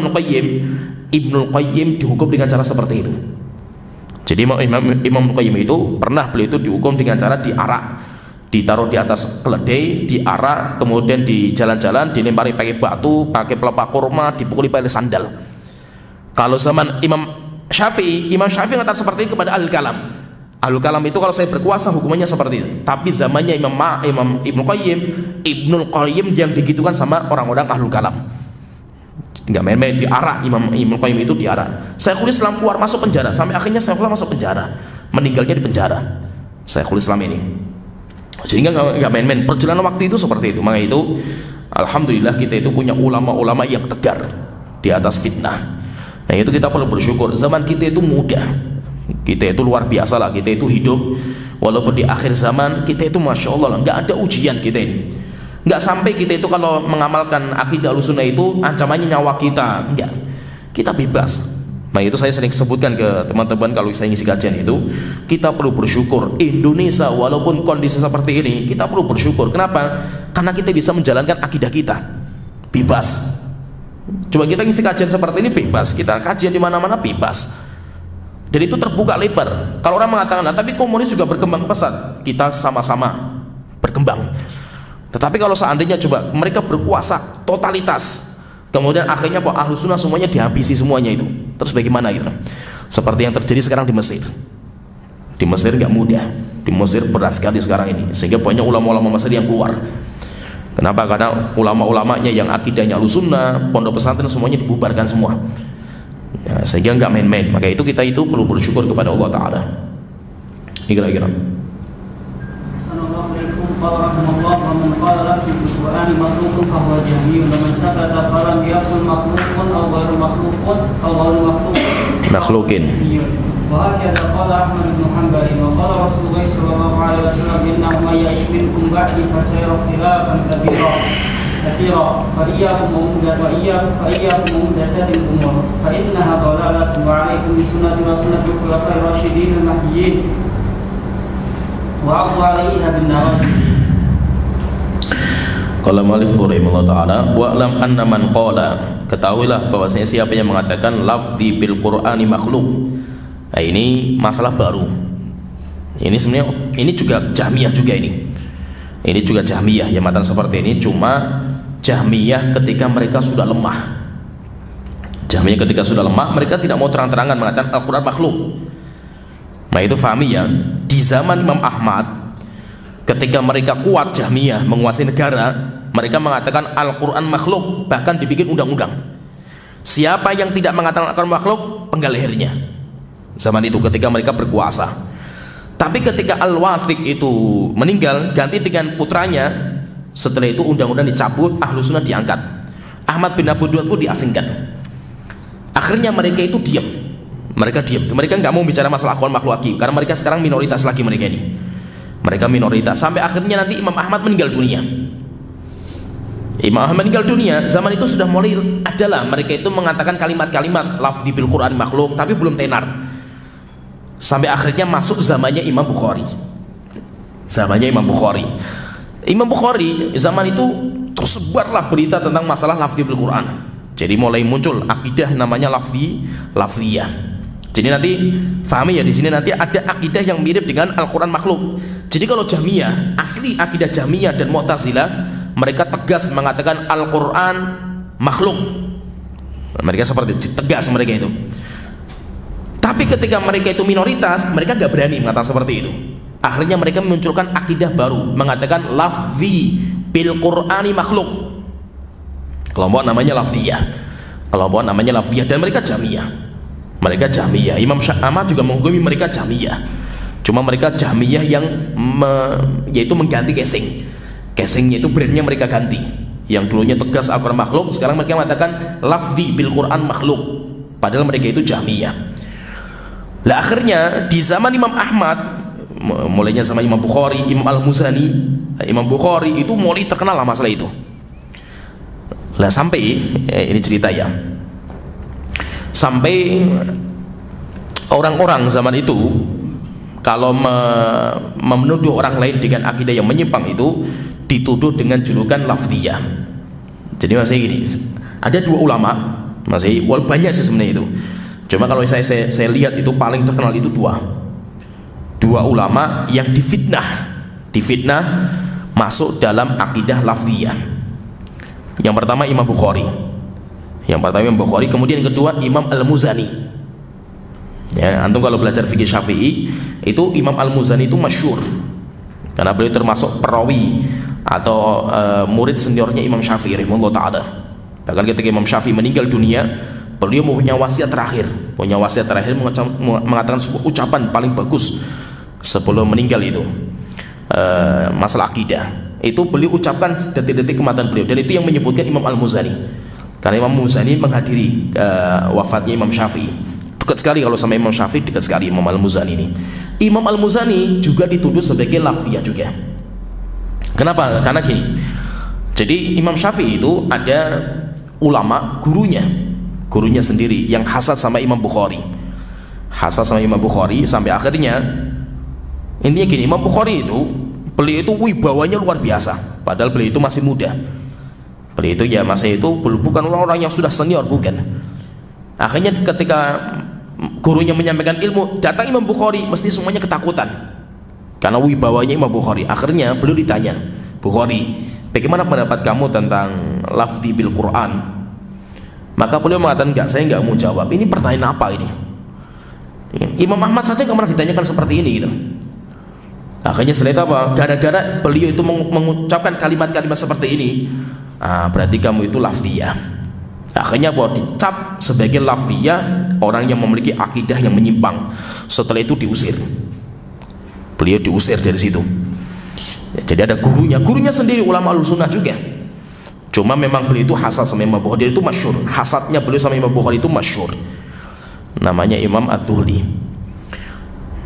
Ibnu Qayyim dihukum dengan cara seperti itu. Jadi Imam Qayyim itu pernah beliau itu dihukum dengan cara diarak, ditaruh di atas keledai, diarak, kemudian di jalan-jalan dilempari pakai batu, pakai pelepah kurma, dipukuli pakai sandal. Kalau zaman Imam Syafi'i mengatakan seperti itu kepada ahlul kalam. Ahlul kalam itu kalau saya berkuasa hukumannya seperti itu. Tapi zamannya Imam Ibnu Qayyim yang digitukan sama orang-orang ahlul kalam. Nggak main-main, diarak. Ibnu Qayyim itu diarak. Syekhul Islam keluar masuk penjara, sampai akhirnya Syekhul Islam masuk penjara, meninggalnya di penjara Syekhul Islam ini. Sehingga nggak main-main perjalanan waktu itu seperti itu. Maka itu alhamdulillah kita itu punya ulama-ulama yang tegar di atas fitnah. Nah itu kita perlu bersyukur. Zaman kita itu mudah, kita itu luar biasa lah, kita itu hidup walaupun di akhir zaman kita itu masya Allah nggak ada ujian kita ini. Nggak sampai kita itu kalau mengamalkan akidah Ahlussunnah itu ancamannya nyawa kita, enggak, kita bebas. Nah itu saya sering sebutkan ke teman-teman kalau saya ngisi kajian itu, kita perlu bersyukur Indonesia walaupun kondisi seperti ini, kita perlu bersyukur. Kenapa? Karena kita bisa menjalankan akidah kita bebas. Coba kita ngisi kajian seperti ini bebas, kita kajian di mana-mana bebas, dan itu terbuka lebar. Kalau orang mengatakan, nah, tapi komunis juga berkembang pesat, kita sama-sama berkembang. Tetapi kalau seandainya coba mereka berkuasa totalitas, Kemudian akhirnya kok ahlu sunnah semuanya dihabisi semuanya itu. Terus bagaimana itu? Seperti yang terjadi sekarang di Mesir. Di Mesir nggak mudah. Di Mesir berat sekali sekarang ini. Sehingga banyak ulama-ulama Mesir yang keluar. Kenapa? Karena ulama-ulamanya yang akidahnya ahlu sunnah, pondok pesantren semuanya dibubarkan semua. Ya, sehingga nggak main-main. Maka itu kita itu perlu bersyukur kepada Allah Ta'ala. Ini kira-kira. Assalamualaikum warahmatullahi wabarakatuh. Qala lafzi Al-Qur'an makhluqun fa huwa jahmiyun wa man sakata falam yakun makhluqun aw ghairu makhluqun aw ghairu makhluqin. Makhluqin. Wa hakadha qala Ahmad bin Hanbal wa qala Rasulullah sallallahu alaihi wasallam innahu may ya'ish minkum ba'di fa sayara ikhtilafan katsira fa iyyakum muhdatsatil umur fa innaha dhalalatun wa 'alaikum bi sunnati wa sunnati khulafa'ir rasyidin al-mahdiyyin wa 'addu 'alaiha bin nawajib. Qala mu'allif rahimahullah ta'ala wa'lam anna man qala, ketahuilah bahwasanya siapa yang mengatakan lafzi bil Qur'ani makhluk. Nah, ini masalah baru. Ini sebenarnya ini juga Jahmiyah juga ini. Ini juga Jahmiyah yang matan seperti ini, cuma Jahmiyah ketika mereka sudah lemah. Jahmiyah ketika sudah lemah, mereka tidak mau terang-terangan mengatakan Al-Qur'an makhluk. Nah, itu fahami ya. Di zaman Imam Ahmad ketika mereka kuat Jahmiyah menguasai negara, mereka mengatakan Al-Qur'an makhluk, bahkan dibikin undang-undang. Siapa yang tidak mengatakan Al-Qur'an makhluk, penggal lehernya. Zaman itu ketika mereka berkuasa. Tapi ketika Al-Wathiq itu meninggal, ganti dengan putranya, setelah itu undang-undang dicabut, ahlu sunnah diangkat. Ahmad bin Abu Duad pun diasingkan. Akhirnya mereka itu diam. Mereka nggak mau bicara masalah Al-Qur'an makhluk lagi, karena mereka sekarang minoritas lagi mereka ini. Mereka minoritas sampai akhirnya nanti Imam Ahmad meninggal dunia. Imam Ahmad meninggal dunia, zaman itu sudah mulai adalah mereka itu mengatakan kalimat-kalimat lafzi bil Quran makhluk, tapi belum tenar. Sampai akhirnya masuk zamannya Imam Bukhari. Zamannya Imam Bukhari. Imam Bukhari zaman itu tersebarlah berita tentang masalah lafzi bil Quran. Jadi mulai muncul akidah namanya lafziyah. Jadi nanti fahami ya, di sini nanti ada akidah yang mirip dengan Al-Qur'an makhluk. Jadi kalau Jahmiyah, asli akidah Jahmiyah dan Mu'tazilah, mereka tegas mengatakan Al-Qur'an makhluk. Mereka seperti tegas mereka itu. Tapi ketika mereka itu minoritas, mereka gak berani mengatakan seperti itu. Akhirnya mereka memunculkan akidah baru, mengatakan lafzi bil Qur'ani makhluk. Kelompok namanya lafziyah. Kelompok namanya lafziyah dan mereka Jahmiyah. Mereka Jahmiyah. Imam Ahmad juga menghukumi mereka Jahmiyah. Cuma mereka Jahmiyah yang yaitu mengganti casing. Casingnya itu brandnya mereka ganti. Yang dulunya tegas Al-Qur'an makhluk, sekarang mereka mengatakan lafzi bil Qur'an makhluk. Padahal mereka itu Jahmiyah. Lah akhirnya di zaman Imam Ahmad, mulainya sama Imam Bukhari, Imam Al-Muzani, Imam Bukhari itu mulai terkenal lah masalah itu. Lah sampai ini cerita ya. Sampai orang-orang zaman itu kalau menuduh orang lain dengan akidah yang menyimpang itu dituduh dengan julukan lafziyah. Jadi masih gini, ada dua ulama, masih banyak sih sebenarnya itu. Cuma kalau saya lihat itu paling terkenal itu dua ulama yang difitnah masuk dalam akidah lafziyah. Yang pertama Imam Bukhari. Kemudian yang kedua Imam Al-Muzani. Ya, antum kalau belajar fikih Syafi'i, itu Imam Al-Muzani itu masyhur karena beliau termasuk perawi atau murid seniornya Imam Syafi'i rahimahullah taala. Bahkan ketika Imam Syafi'i meninggal dunia, beliau punya wasiat terakhir mengatakan sebuah ucapan paling bagus sebelum meninggal itu, masalah akidah. Itu beliau ucapkan detik-detik kematian beliau, dan itu yang menyebutkan Imam Al-Muzani. Karena Imam Muzani menghadiri wafatnya Imam Syafi'i. Dekat sekali kalau sama Imam Syafi'i, dekat sekali Imam Al-Muzani ini. Imam Al-Muzani juga dituduh sebagai lafziyah juga. Kenapa? Karena gini. Jadi Imam Syafi'i itu ada ulama gurunya sendiri yang hasad sama Imam Bukhari. Sampai akhirnya intinya gini, Imam Bukhari itu beliau itu wibawanya luar biasa. Padahal beliau itu masih muda. Beliau itu ya masa itu bukan orang-orang yang sudah senior, bukan. Akhirnya ketika gurunya menyampaikan ilmu, datang Imam Bukhari, mesti semuanya ketakutan karena wibawanya Imam Bukhari. Akhirnya beliau ditanya, Bukhari, bagaimana pendapat kamu tentang lafzi bil Quran? Maka beliau mengatakan, enggak, saya enggak mau jawab. Ini pertanyaan apa ini? Imam Ahmad saja enggak pernah ditanyakan seperti ini gitu. Akhirnya setelah itu apa? Gara-gara beliau itu mengucapkan kalimat-kalimat seperti ini, berarti kamu itu lafziyah. Akhirnya apa? Dicap sebagai lafziyah, orang yang memiliki akidah yang menyimpang. Setelah itu diusir. Beliau diusir dari situ. Jadi ada gurunya sendiri ulama Ahlussunnah juga. Cuma memang beliau itu hasad sama Imam Bukhari itu masyhur. Hasadnya beliau sama Imam Bukhari itu masyhur. Namanya Imam Adz-Dzuhli.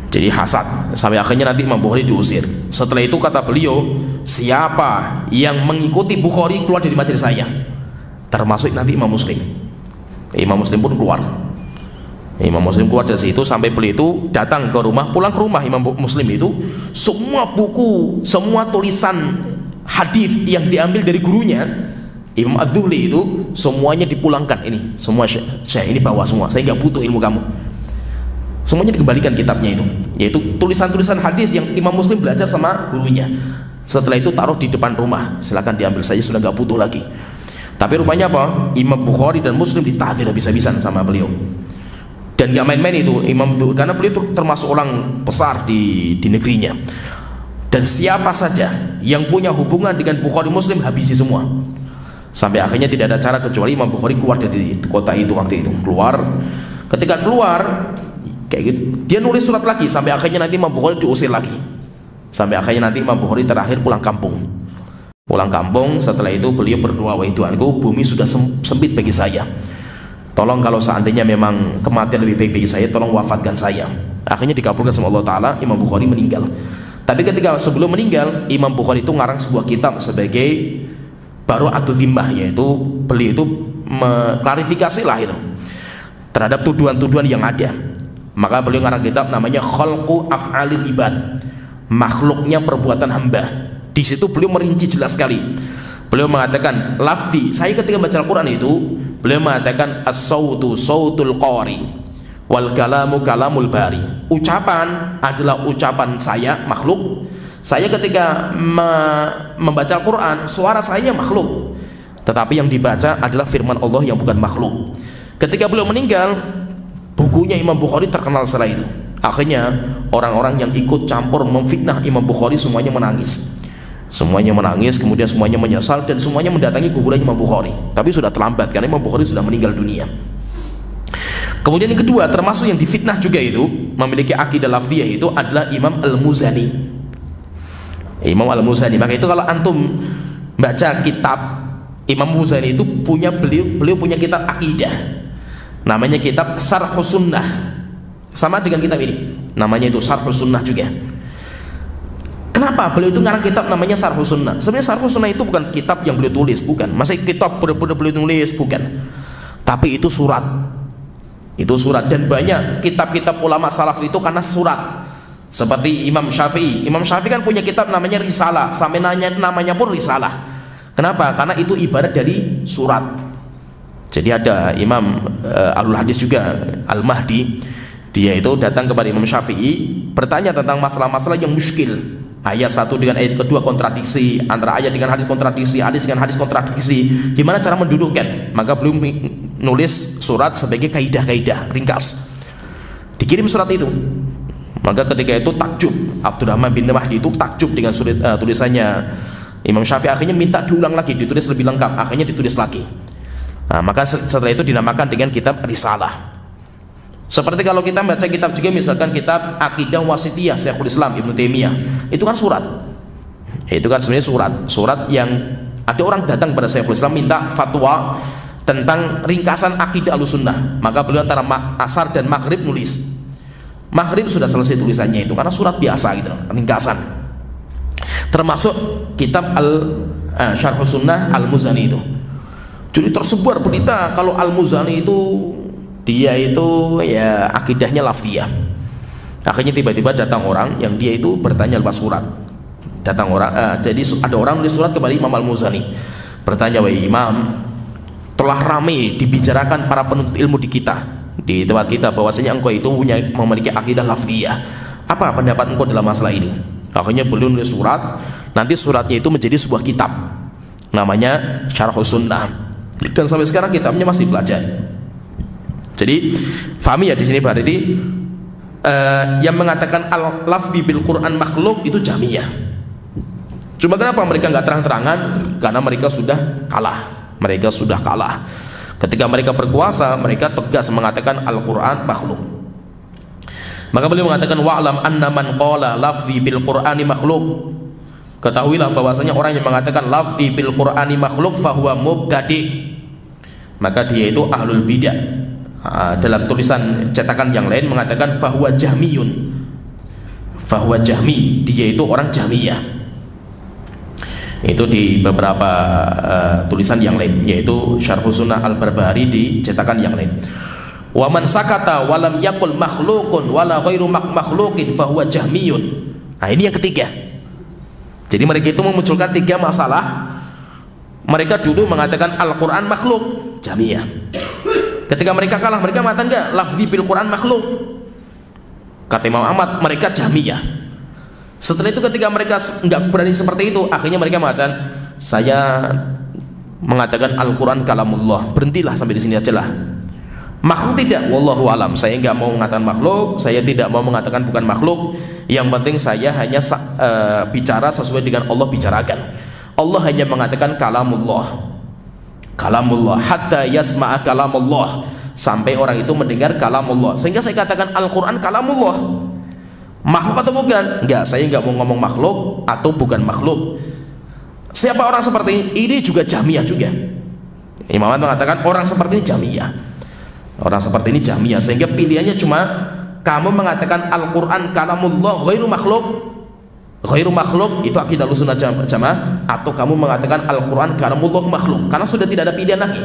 Jadi hasad sampai akhirnya nanti Imam Bukhari diusir. Setelah itu kata beliau, siapa yang mengikuti Bukhari keluar dari majelis saya, termasuk nanti Imam Muslim. Imam Muslim pun keluar. Imam Muslim keluar dari situ sampai beliau itu datang ke rumah, pulang ke rumah Imam Muslim itu, semua buku, semua tulisan hadis yang diambil dari gurunya Imam Adz-Dzuhli itu semuanya dipulangkan. Ini semua saya ini bawa semua, saya nggak butuh ilmu kamu. Semuanya dikembalikan kitabnya itu, yaitu tulisan-tulisan hadis yang Imam Muslim belajar sama gurunya. Setelah itu taruh di depan rumah, silakan diambil saja, sudah nggak butuh lagi. Tapi rupanya apa? Imam Bukhari dan Muslim ditahdir habis-habisan sama beliau. Dan nggak main-main itu Imam Adz-Dzuhli, karena beliau itu termasuk orang besar di negerinya. Dan siapa saja yang punya hubungan dengan Bukhari Muslim habisi semua. Sampai akhirnya tidak ada cara kecuali Imam Bukhari keluar dari kota itu waktu itu. Ketika keluar kayak gitu, dia nulis surat lagi sampai akhirnya nanti Imam Bukhari diusir lagi. Sampai akhirnya nanti Imam Bukhari terakhir pulang kampung. Setelah itu beliau berdoa, wahai Tuhanku, bumi sudah sempit bagi saya. Tolong kalau seandainya memang kematian lebih baik bagi saya, tolong wafatkan saya. Akhirnya dikabulkan sama Allah Ta'ala, Imam Bukhari meninggal. Tapi ketika sebelum meninggal, Imam Bukhari itu ngarang sebuah kitab sebagai Bara'atudz Dzimmah, yaitu beliau itu mengklarifikasi lah itu terhadap tuduhan-tuduhan yang ada. Maka beliau ngarang kitab namanya Khalqu Af'alil Ibad, makhluknya perbuatan hamba. Di situ beliau merinci jelas sekali. Beliau mengatakan lafzi, saya ketika baca Al-Quran itu beliau mengatakan as-sautu sautul qari wal kalamu kalamul bari. Ucapan adalah ucapan saya makhluk. Saya ketika membaca Al-Quran, suara saya makhluk, tetapi yang dibaca adalah firman Allah yang bukan makhluk. Ketika beliau meninggal, bukunya Imam Bukhari terkenal setelah itu. Akhirnya orang-orang yang ikut campur memfitnah Imam Bukhari semuanya menangis. Kemudian semuanya menyesal dan semuanya mendatangi kuburan Imam Bukhari. Tapi sudah terlambat karena Imam Bukhari sudah meninggal dunia. Kemudian yang kedua, termasuk yang difitnah juga itu, memiliki akidah lafziyah itu adalah Imam Al-Muzani. Maka itu kalau antum baca kitab Imam Muzani itu beliau punya kitab akidah, namanya kitab Syarhus Sunnah, sama dengan kitab ini, namanya itu Syarhus Sunnah juga. Kenapa beliau itu ngarang kitab namanya Syarhus Sunnah? Sebenarnya Syarhus Sunnah itu bukan kitab yang beliau tulis, bukan. Masa kitab benar-benar beliau tulis, bukan. Tapi itu surat. Dan banyak kitab-kitab ulama salaf itu karena surat. Seperti Imam Syafi'i kan punya kitab namanya Risalah, sampai namanya pun Risalah. Kenapa? Karena itu ibarat dari surat. Jadi ada Imam Ahlul Hadis juga, Al-Mahdi, dia itu datang kepada Imam Syafi'i bertanya tentang masalah-masalah yang muskil. Ayat satu dengan ayat kedua kontradiksi, antara ayat dengan hadis kontradiksi, hadis dengan hadis kontradiksi. Gimana cara mendudukkan? Maka beliau nulis surat sebagai kaidah-kaidah ringkas. Dikirim surat itu. Maka ketika itu takjub, Abdurrahman bin Mahdi itu takjub dengan tulisannya Imam Syafi'i. Akhirnya minta diulang lagi, ditulis lebih lengkap. Akhirnya ditulis lagi. Maka setelah itu dinamakan dengan kitab Risalah. Seperti kalau kita baca kitab juga, misalkan kitab Aqidah Wasithiyah Syekhul Islam Ibnu Taimiyah, itu kan surat. Itu kan sebenarnya surat yang ada orang datang pada Syekhul Islam minta fatwa tentang ringkasan akidah Ahlussunnah. Maka beliau antara asar dan maghrib nulis. Maghrib sudah selesai tulisannya itu karena surat biasa gitu, ringkasan. Termasuk kitab Syarhus Sunnah Al-Muzani itu. Jadi tersebar berita kalau Al-Muzani itu dia itu ya akidahnya lafziyah. Akhirnya tiba-tiba datang orang yang dia itu bertanya lewat surat. Datang orang, jadi ada orang nulis surat kepada Imam Al-Muzani, bertanya, wahai Imam, telah ramai dibicarakan para penuntut ilmu di tempat kita bahwasanya engkau itu memiliki akidah lafziyah. Apa pendapat engkau dalam masalah ini? Akhirnya beliau nulis surat. Nanti suratnya itu menjadi sebuah kitab namanya Syarhus Sunnah. dan sampai sekarang kitabnya masih pelajari. Jadi fahami ya di sini berarti yang mengatakan al-lafzi bil Quran makhluk itu Jahmiyah. Cuma kenapa mereka nggak terang-terangan? Karena mereka sudah kalah. Mereka sudah kalah. Ketika mereka berkuasa, mereka tegas mengatakan Al-Quran makhluk. Maka beliau mengatakan wa'lam anna man qala lafzi bil Qur'ani makhluk. Ketahuilah bahwasanya orang yang mengatakan lafzi bil Qur'ani makhluk fahuwa mubtadi'. Maka dia itu ahlul bidah. Dalam tulisan cetakan yang lain mengatakan fahuwa jahmiyun. Fahuwa jahmi, dia itu orang Jahmiyah. Itu di beberapa tulisan yang lain, yaitu Syarhus Sunnah Al-Barbahari di cetakan yang lain. Wa man sakata wa lam yaqul makhluqun wala ghairu makhluqin fa huwa jahmiyun. Nah, ini yang ketiga. Jadi mereka itu memunculkan tiga masalah. Mereka dulu mengatakan Al-Quran makhluk, Jahmiyah. Ketika mereka kalah, mereka mengatakan enggak, lafzi bil Quran makhluk. Kata Imam Ahmad, mereka Jahmiyah. Setelah itu ketika mereka enggak berani seperti itu, akhirnya mereka mengatakan, saya mengatakan Al-Quran kalamullah. Berhentilah sampai di sini aja lah. Makhluk tidak, wallahu alam. Saya enggak mau mengatakan makhluk, saya tidak mau mengatakan bukan makhluk. Yang penting saya hanya bicara sesuai dengan Allah bicarakan. Allah hanya mengatakan kalamullah. Kalamullah hatta yasma'a kalamullah, sampai orang itu mendengar kalamullah. Sehingga saya katakan Al-Quran kalamullah. Makhluk atau bukan? Enggak, saya enggak mau ngomong makhluk atau bukan makhluk. Siapa orang seperti ini? Ini juga Jahmiyah juga. Imam Ahmad mengatakan orang seperti ini Jahmiyah. Orang seperti ini Jahmiyah. Sehingga pilihannya cuma kamu mengatakan Al-Quran kalamullah ghairu makhluk. Ghairu makhluk itu akidah Ahlussunnah Jamaah, atau kamu mengatakan Al-Quran kalamullah makhluk. Karena sudah tidak ada pilihan lagi.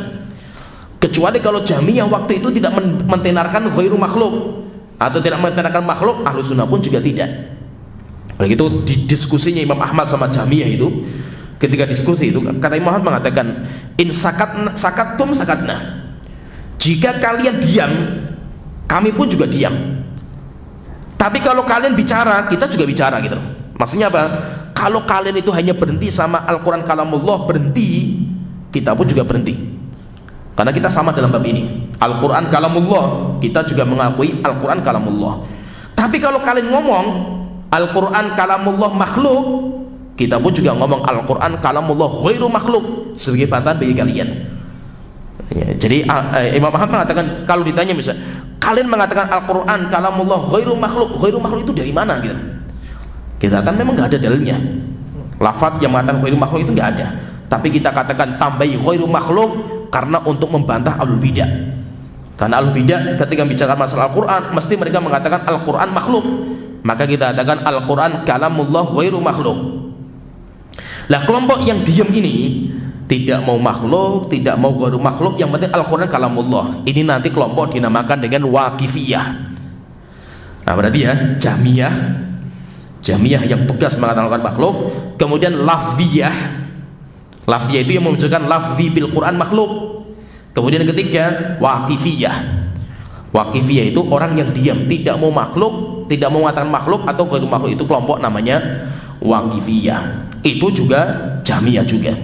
Kecuali kalau Jahmiyah waktu itu tidak mentenarkan ghairu makhluk atau tidak mentenarkan makhluk, Ahlussunnah pun juga tidak. Oleh itu di diskusinya Imam Ahmad sama Jahmiyah itu, ketika diskusi itu kata Imam Ahmad mengatakan in sakattum sakatna. Jika kalian diam, kami pun juga diam. Tapi kalau kalian bicara, kita juga bicara gitu. Maksudnya apa? Kalau kalian itu hanya berhenti sama Al-Quran kalamullah, berhenti, kita pun juga berhenti. Karena kita sama dalam bab ini. Al-Quran kalamullah, kita juga mengakui Al-Quran kalamullah. Tapi kalau kalian ngomong Al-Quran kalamullah makhluk, kita pun juga ngomong Al-Quran kalamullah ghairu makhluk sebagai pantangan bagi kalian. Ya, jadi Imam Ahmad mengatakan kalau ditanya misalnya kalian mengatakan Al-Quran kalamullah ghairu makhluk itu dari mana gitu? Kita katakan memang nggak ada dalilnya. Lafaz yang mengatakan ghairu makhluk itu nggak ada. Tapi kita katakan tambahi ghairu makhluk karena untuk membantah Ahlul Bidah. Karena Ahlul Bidah ketika bicara masalah Al-Quran mesti mereka mengatakan Al-Quran makhluk. Maka kita katakan Al-Quran kalamullah ghairu makhluk. Lah kelompok yang diam ini tidak mau makhluk, tidak mau ghairu makhluk, yang penting Al-Quran kalamullah. Ini nanti kelompok dinamakan dengan Waqifiyah. Nah berarti ya Jahmiyah yang tegas mengatakan Al-Quran makhluk. Kemudian Lafziyah itu yang menunjukkan lafzi bil Quran makhluk. Kemudian ketiga Waqifiyah. Waqifiyah itu orang yang diam, tidak mau makhluk, tidak mau mengatakan makhluk atau ghairu makhluk, itu kelompok namanya Waqifiyah. Itu juga Jahmiyah juga.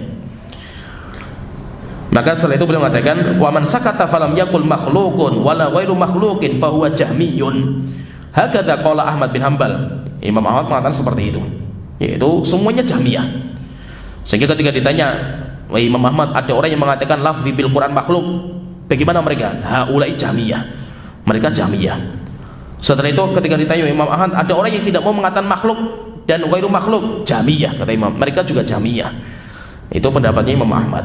Maka setelah itu beliau mengatakan wa man sakata falam yaqul makhluqun wala ghairu makhluqin fa huwa jahmiyun. Hakadha qala Ahmad bin Hanbal. Imam Ahmad mengatakan seperti itu. Yaitu semuanya Jahmiyah. Sehingga ketika ditanya wahai Imam Ahmad, ada orang yang mengatakan lafzi bil Quran makhluk, bagaimana mereka? Haulai Jahmiyah. Mereka Jahmiyah. Setelah itu ketika ditanya Imam Ahmad, ada orang yang tidak mau mengatakan makhluk dan ghairu makhluk, Jahmiyah kata Imam. Mereka juga Jahmiyah. Itu pendapatnya Imam Ahmad.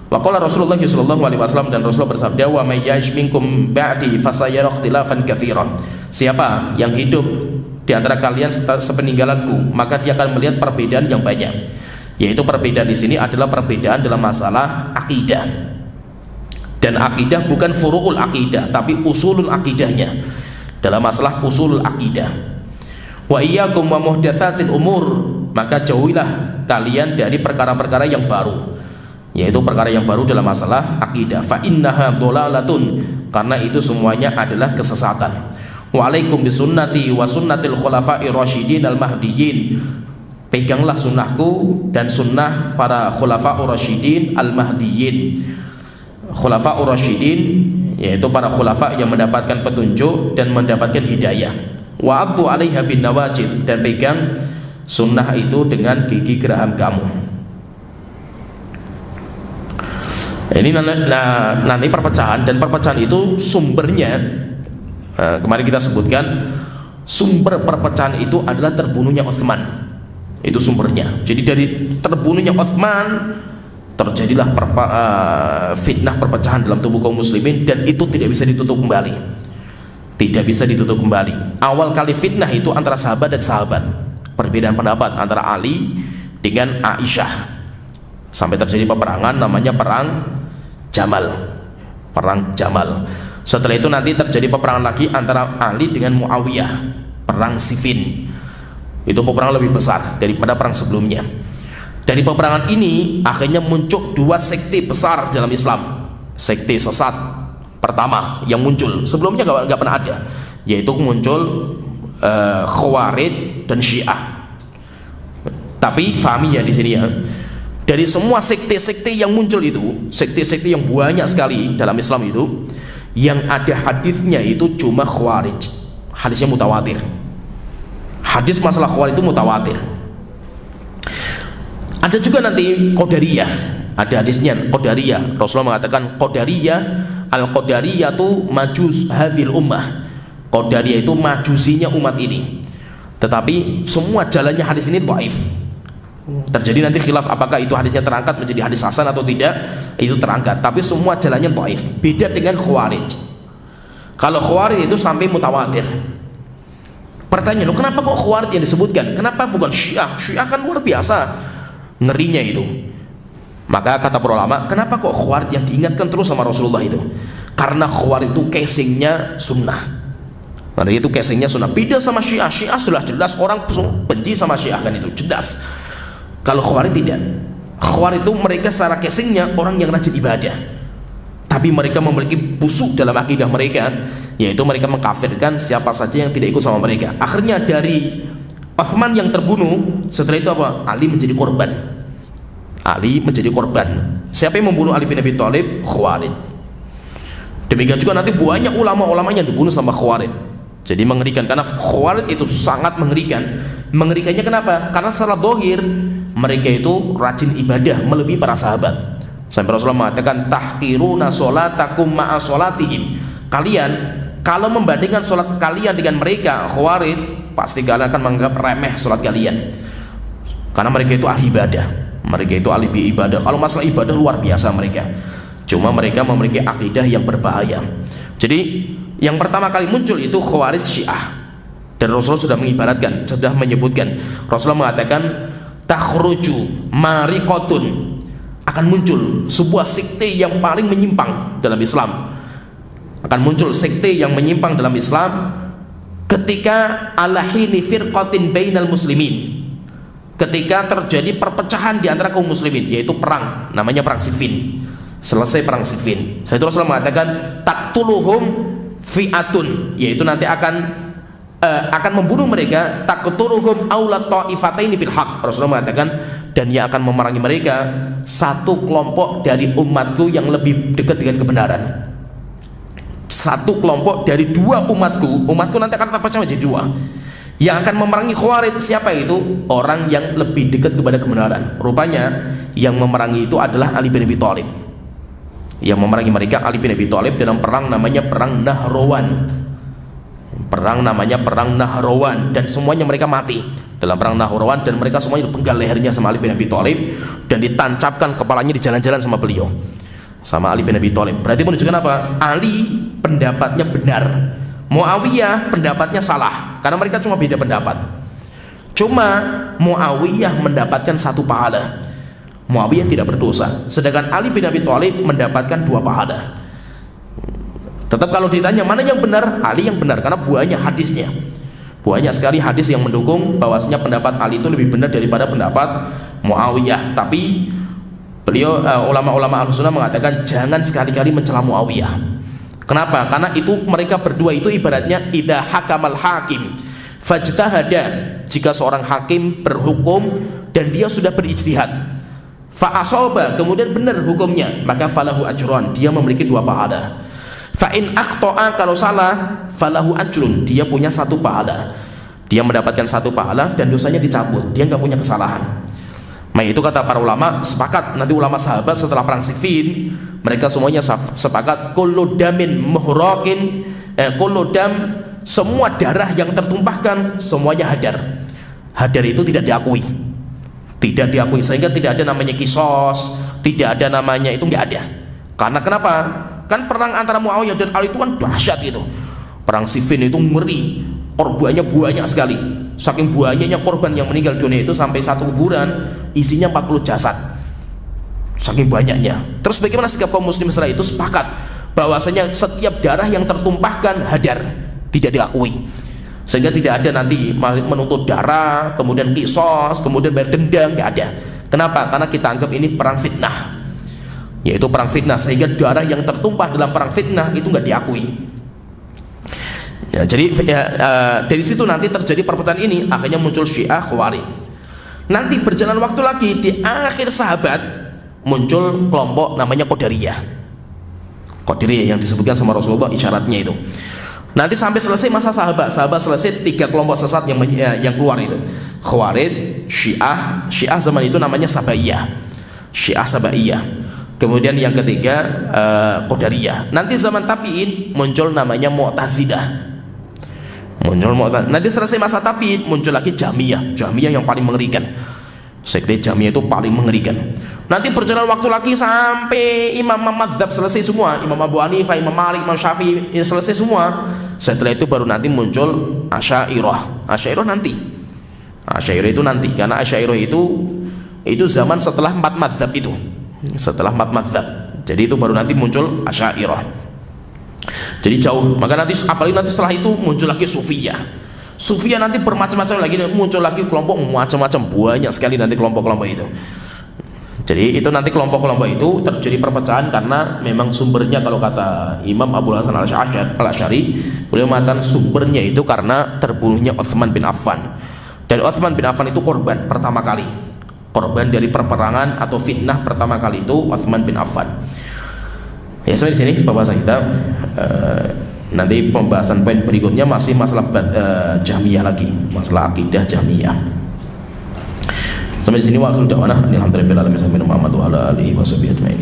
Wa qala Rasulullah sallallahu alaihi wasallam, dan Rasulullah bersabda wa may ya'ish minkum ba'di fasayara ikhtilafan katsiran. Siapa yang hidup di antara kalian sepeninggalanku, maka dia akan melihat perbedaan yang banyak. Yaitu perbedaan di sini adalah perbedaan dalam masalah akidah. Dan akidah bukan furu'ul akidah, tapi usulul akidahnya. Dalam masalah usulul akidah. Wa iyyakum wa muhdatsatil umur, maka jauhilah kalian dari perkara-perkara yang baru. Yaitu perkara yang baru dalam masalah akidah. Fa innaha dhalalatun, karena itu semuanya adalah kesesatan. Wa alaikum bisunnati wa sunnatil khulafa'ir rasyidin al-mahdiyyin. Peganglah sunnahku dan sunnah para khulafa'ur rasyidin al-mahdiyyin. khulafaur rasyidin, yaitu para khulafa yang mendapatkan petunjuk dan mendapatkan hidayah. Wa addu 'alaiha bin nawajid, dan pegang sunnah itu dengan gigi geraham kamu. Ini nanti perpecahan, dan perpecahan itu sumbernya kemarin kita sebutkan, sumber perpecahan itu adalah terbunuhnya Utsman. Itu sumbernya. Jadi dari terbunuhnya Utsman terjadilah fitnah perpecahan dalam tubuh kaum muslimin, dan itu tidak bisa ditutup kembali. Tidak bisa ditutup kembali. Awal kali fitnah itu antara sahabat dan sahabat. Perbedaan pendapat antara Ali dengan Aisyah. Sampai terjadi peperangan namanya perang Jamal. Perang Jamal. Setelah itu nanti terjadi peperangan lagi antara Ali dengan Muawiyah. Perang Siffin. Itu peperangan lebih besar daripada perang sebelumnya. Dari peperangan ini akhirnya muncul dua sekte besar dalam Islam. Sekte sesat pertama yang muncul, sebelumnya nggak pernah ada, yaitu muncul Khawarij dan Syiah. Tapi fahami ya di sini ya, dari semua sekte-sekte yang muncul itu, sekte-sekte yang banyak sekali dalam Islam itu, yang ada hadisnya itu cuma Khawarij. Hadisnya mutawatir. Hadis masalah Khawarij itu mutawatir. Ada juga nanti Qadariyah. Ada hadisnya Qadariyah. Rasulullah mengatakan Qadariyah, al-Qadariyah itu majus hadhil ummah. Qadariyah itu majusinya umat ini. Tetapi semua jalannya hadis ini dhaif. Terjadi nanti khilaf apakah itu hadisnya terangkat menjadi hadis hasan atau tidak. Itu terangkat, tapi semua jalannya dhaif. Beda dengan Khawarij. Kalau Khawarij itu sampai mutawatir. Pertanyaan, kenapa kok Khawarij yang disebutkan? Kenapa bukan Syiah? Syiah kan luar biasa ngerinya itu. Maka kata para ulama, kenapa kok Khawarij yang diingatkan terus sama Rasulullah itu? Karena Khawarij itu casingnya sunnah. Karena itu casingnya sunnah. Beda sama Syiah. Syiah sudah jelas orang benci sama Syiah kan, itu jelas. Kalau Khawarij tidak. Khawarij itu mereka secara casingnya orang yang rajin ibadah, tapi mereka memiliki busuk dalam akidah mereka, yaitu mereka mengkafirkan siapa saja yang tidak ikut sama mereka. Akhirnya dari Utsman yang terbunuh, setelah itu apa? Ali menjadi korban. Ali menjadi korban. Siapa yang membunuh Ali bin Abi Thalib? Khawarij. Demikian juga nanti banyak ulama-ulama yang dibunuh sama Khawarij. Jadi mengerikan, karena Khawarij itu sangat mengerikan. Mengerikannya kenapa? Karena secara zahir mereka itu rajin ibadah melebihi para sahabat. Sampai Rasulullah mengatakan tahqiruna sholatakum ma'a sholatihim. Kalian kalau membandingkan sholat kalian dengan mereka Khawarij, pasti kalian akan menganggap remeh sholat kalian. Karena mereka itu ahli ibadah. Mereka itu ahli ibadah. Kalau masalah ibadah luar biasa mereka. Cuma mereka memiliki akidah yang berbahaya. Jadi yang pertama kali muncul itu Khawarij Syiah. Dan Rasulullah sudah mengibaratkan, sudah menyebutkan. Rasulullah mengatakan takhruju mariqatun, akan muncul sebuah sekte yang paling menyimpang dalam Islam. Akan muncul sekte yang menyimpang dalam Islam ketika alahini firqatin bainal muslimin, ketika terjadi perpecahan di antara kaum muslimin, yaitu perang, namanya perang Siffin. Selesai perang Siffin, saya itu Rasulullah mengatakan taqtuluhum fi'atun, yaitu nanti akan membunuh mereka, taqtuluhum awla ta'ifataini bil haq. Rasulullah mengatakan, dan yang akan memerangi mereka satu kelompok dari umatku yang lebih dekat dengan kebenaran. Satu kelompok dari dua umatku nanti akan terpecah menjadi dua. Yang akan memerangi Khawarij siapa itu? Orang yang lebih dekat kepada kebenaran. Rupanya yang memerangi itu adalah Ali bin Abi Thalib. Yang memerangi mereka Ali bin Abi Thalib dalam perang namanya perang Nahrawan. Perang namanya perang Nahrawan, dan semuanya mereka mati dalam perang Nahrawan, dan mereka semuanya dipenggal lehernya sama Ali bin Abi Thalib dan ditancapkan kepalanya di jalan-jalan sama beliau, sama Ali bin Abi Thalib. Berarti menunjukkan apa? Ali pendapatnya benar, Muawiyah pendapatnya salah, karena mereka cuma beda pendapat. Cuma Muawiyah mendapatkan satu pahala, Muawiyah tidak berdosa, sedangkan Ali bin Abi Thalib mendapatkan dua pahala. Tetap kalau ditanya mana yang benar, Ali yang benar, karena banyak hadisnya. Banyak sekali hadis yang mendukung bahwasanya pendapat Ali itu lebih benar daripada pendapat Muawiyah. Tapi beliau ulama-ulama Ahlussunnah mengatakan jangan sekali-kali mencela Muawiyah. Kenapa? Karena itu mereka berdua itu ibaratnya idza hakamal hakim fajtahada, jika seorang hakim berhukum dan dia sudah berijtihad, fa asaba, kemudian benar hukumnya, maka falahu ajran, dia memiliki 2 pahala. Fa in aqta'a, kalau salah, falahu ajrun, dia punya 1 pahala. Dia mendapatkan 1 pahala dan dosanya dicabut, dia nggak punya kesalahan. Nah, itu kata para ulama sepakat. Nanti ulama sahabat setelah perang Siffin, mereka semuanya sepakat kullu damin muhraqin, kullu dam, semua darah yang tertumpahkan semuanya hadar. Hadar itu tidak diakui. Tidak diakui, sehingga tidak ada namanya kisos, tidak ada namanya, itu nggak ada. Karena kenapa? Kan perang antara Muawiyah dan Ali itu kan dahsyat gitu. Perang Siffin itu ngeri, korbannya banyak sekali. Saking banyaknya korban yang meninggal dunia itu sampai 1 kuburan isinya 40 jasad. Saking banyaknya. Terus bagaimana sikap kaum muslim setelah itu? Sepakat bahwasanya setiap darah yang tertumpahkan hadar, tidak diakui. Sehingga tidak ada nanti menuntut darah, kemudian kisos, kemudian bayar dendam, nggak ada. Kenapa? Karena kita anggap ini perang fitnah, yaitu perang fitnah, sehingga darah yang tertumpah dalam perang fitnah itu nggak diakui. Ya, jadi dari situ nanti terjadi perpecahan ini, akhirnya muncul Syiah Khawarij. Nanti berjalan waktu lagi, di akhir sahabat muncul kelompok namanya Qadariyah. Qadariyah yang disebutkan sama Rasulullah isyaratnya itu. Nanti sampai selesai masa sahabat selesai, 3 kelompok sesat yang keluar itu. Khawarij, Syiah zaman itu namanya Sabaiyah. Syiah Sabaiyah. Kemudian yang ketiga Qadariyah. Nanti zaman tabi'in muncul namanya Mu'tazilah. Nanti selesai masa tabi'in muncul lagi Jahmiyah yang paling mengerikan. Sekte Jahmiyah itu paling mengerikan. Nanti berjalan waktu lagi sampai imam madzhab selesai semua, Imam Abu Hanifah, Imam Malik, Imam Syafi'i selesai semua. Setelah itu baru nanti muncul Asy'ariyah. Asy'ariyah itu nanti, karena Asy'ariyah itu zaman setelah 4 madzhab itu. Setelah 4 madzhab. Jadi itu baru nanti muncul Asy'ariyah. Jadi jauh. Maka nanti apalagi nanti setelah itu muncul lagi Sufiyah nanti bermacam-macam lagi, muncul lagi kelompok macam-macam, banyak sekali nanti kelompok-kelompok itu. Jadi itu nanti kelompok-kelompok itu terjadi perpecahan karena memang sumbernya, kalau kata Imam Abu Hasan Al-Asy'ari, beliau mengatakan sumbernya itu karena terbunuhnya Utsman bin Affan. Dan Utsman bin Affan itu korban pertama kali, korban dari perperangan atau fitnah pertama kali itu Utsman bin Affan. Ya, sampai di sini pembahasan kita. Nanti pembahasan poin berikutnya masih masalah Jahmiyah lagi, masalah akidah Jahmiyah. Sampai di sini wa akhiru da'wana alhamdulillahi rabbil alamin. Muhammad wa ala alihi washabihi ajmain.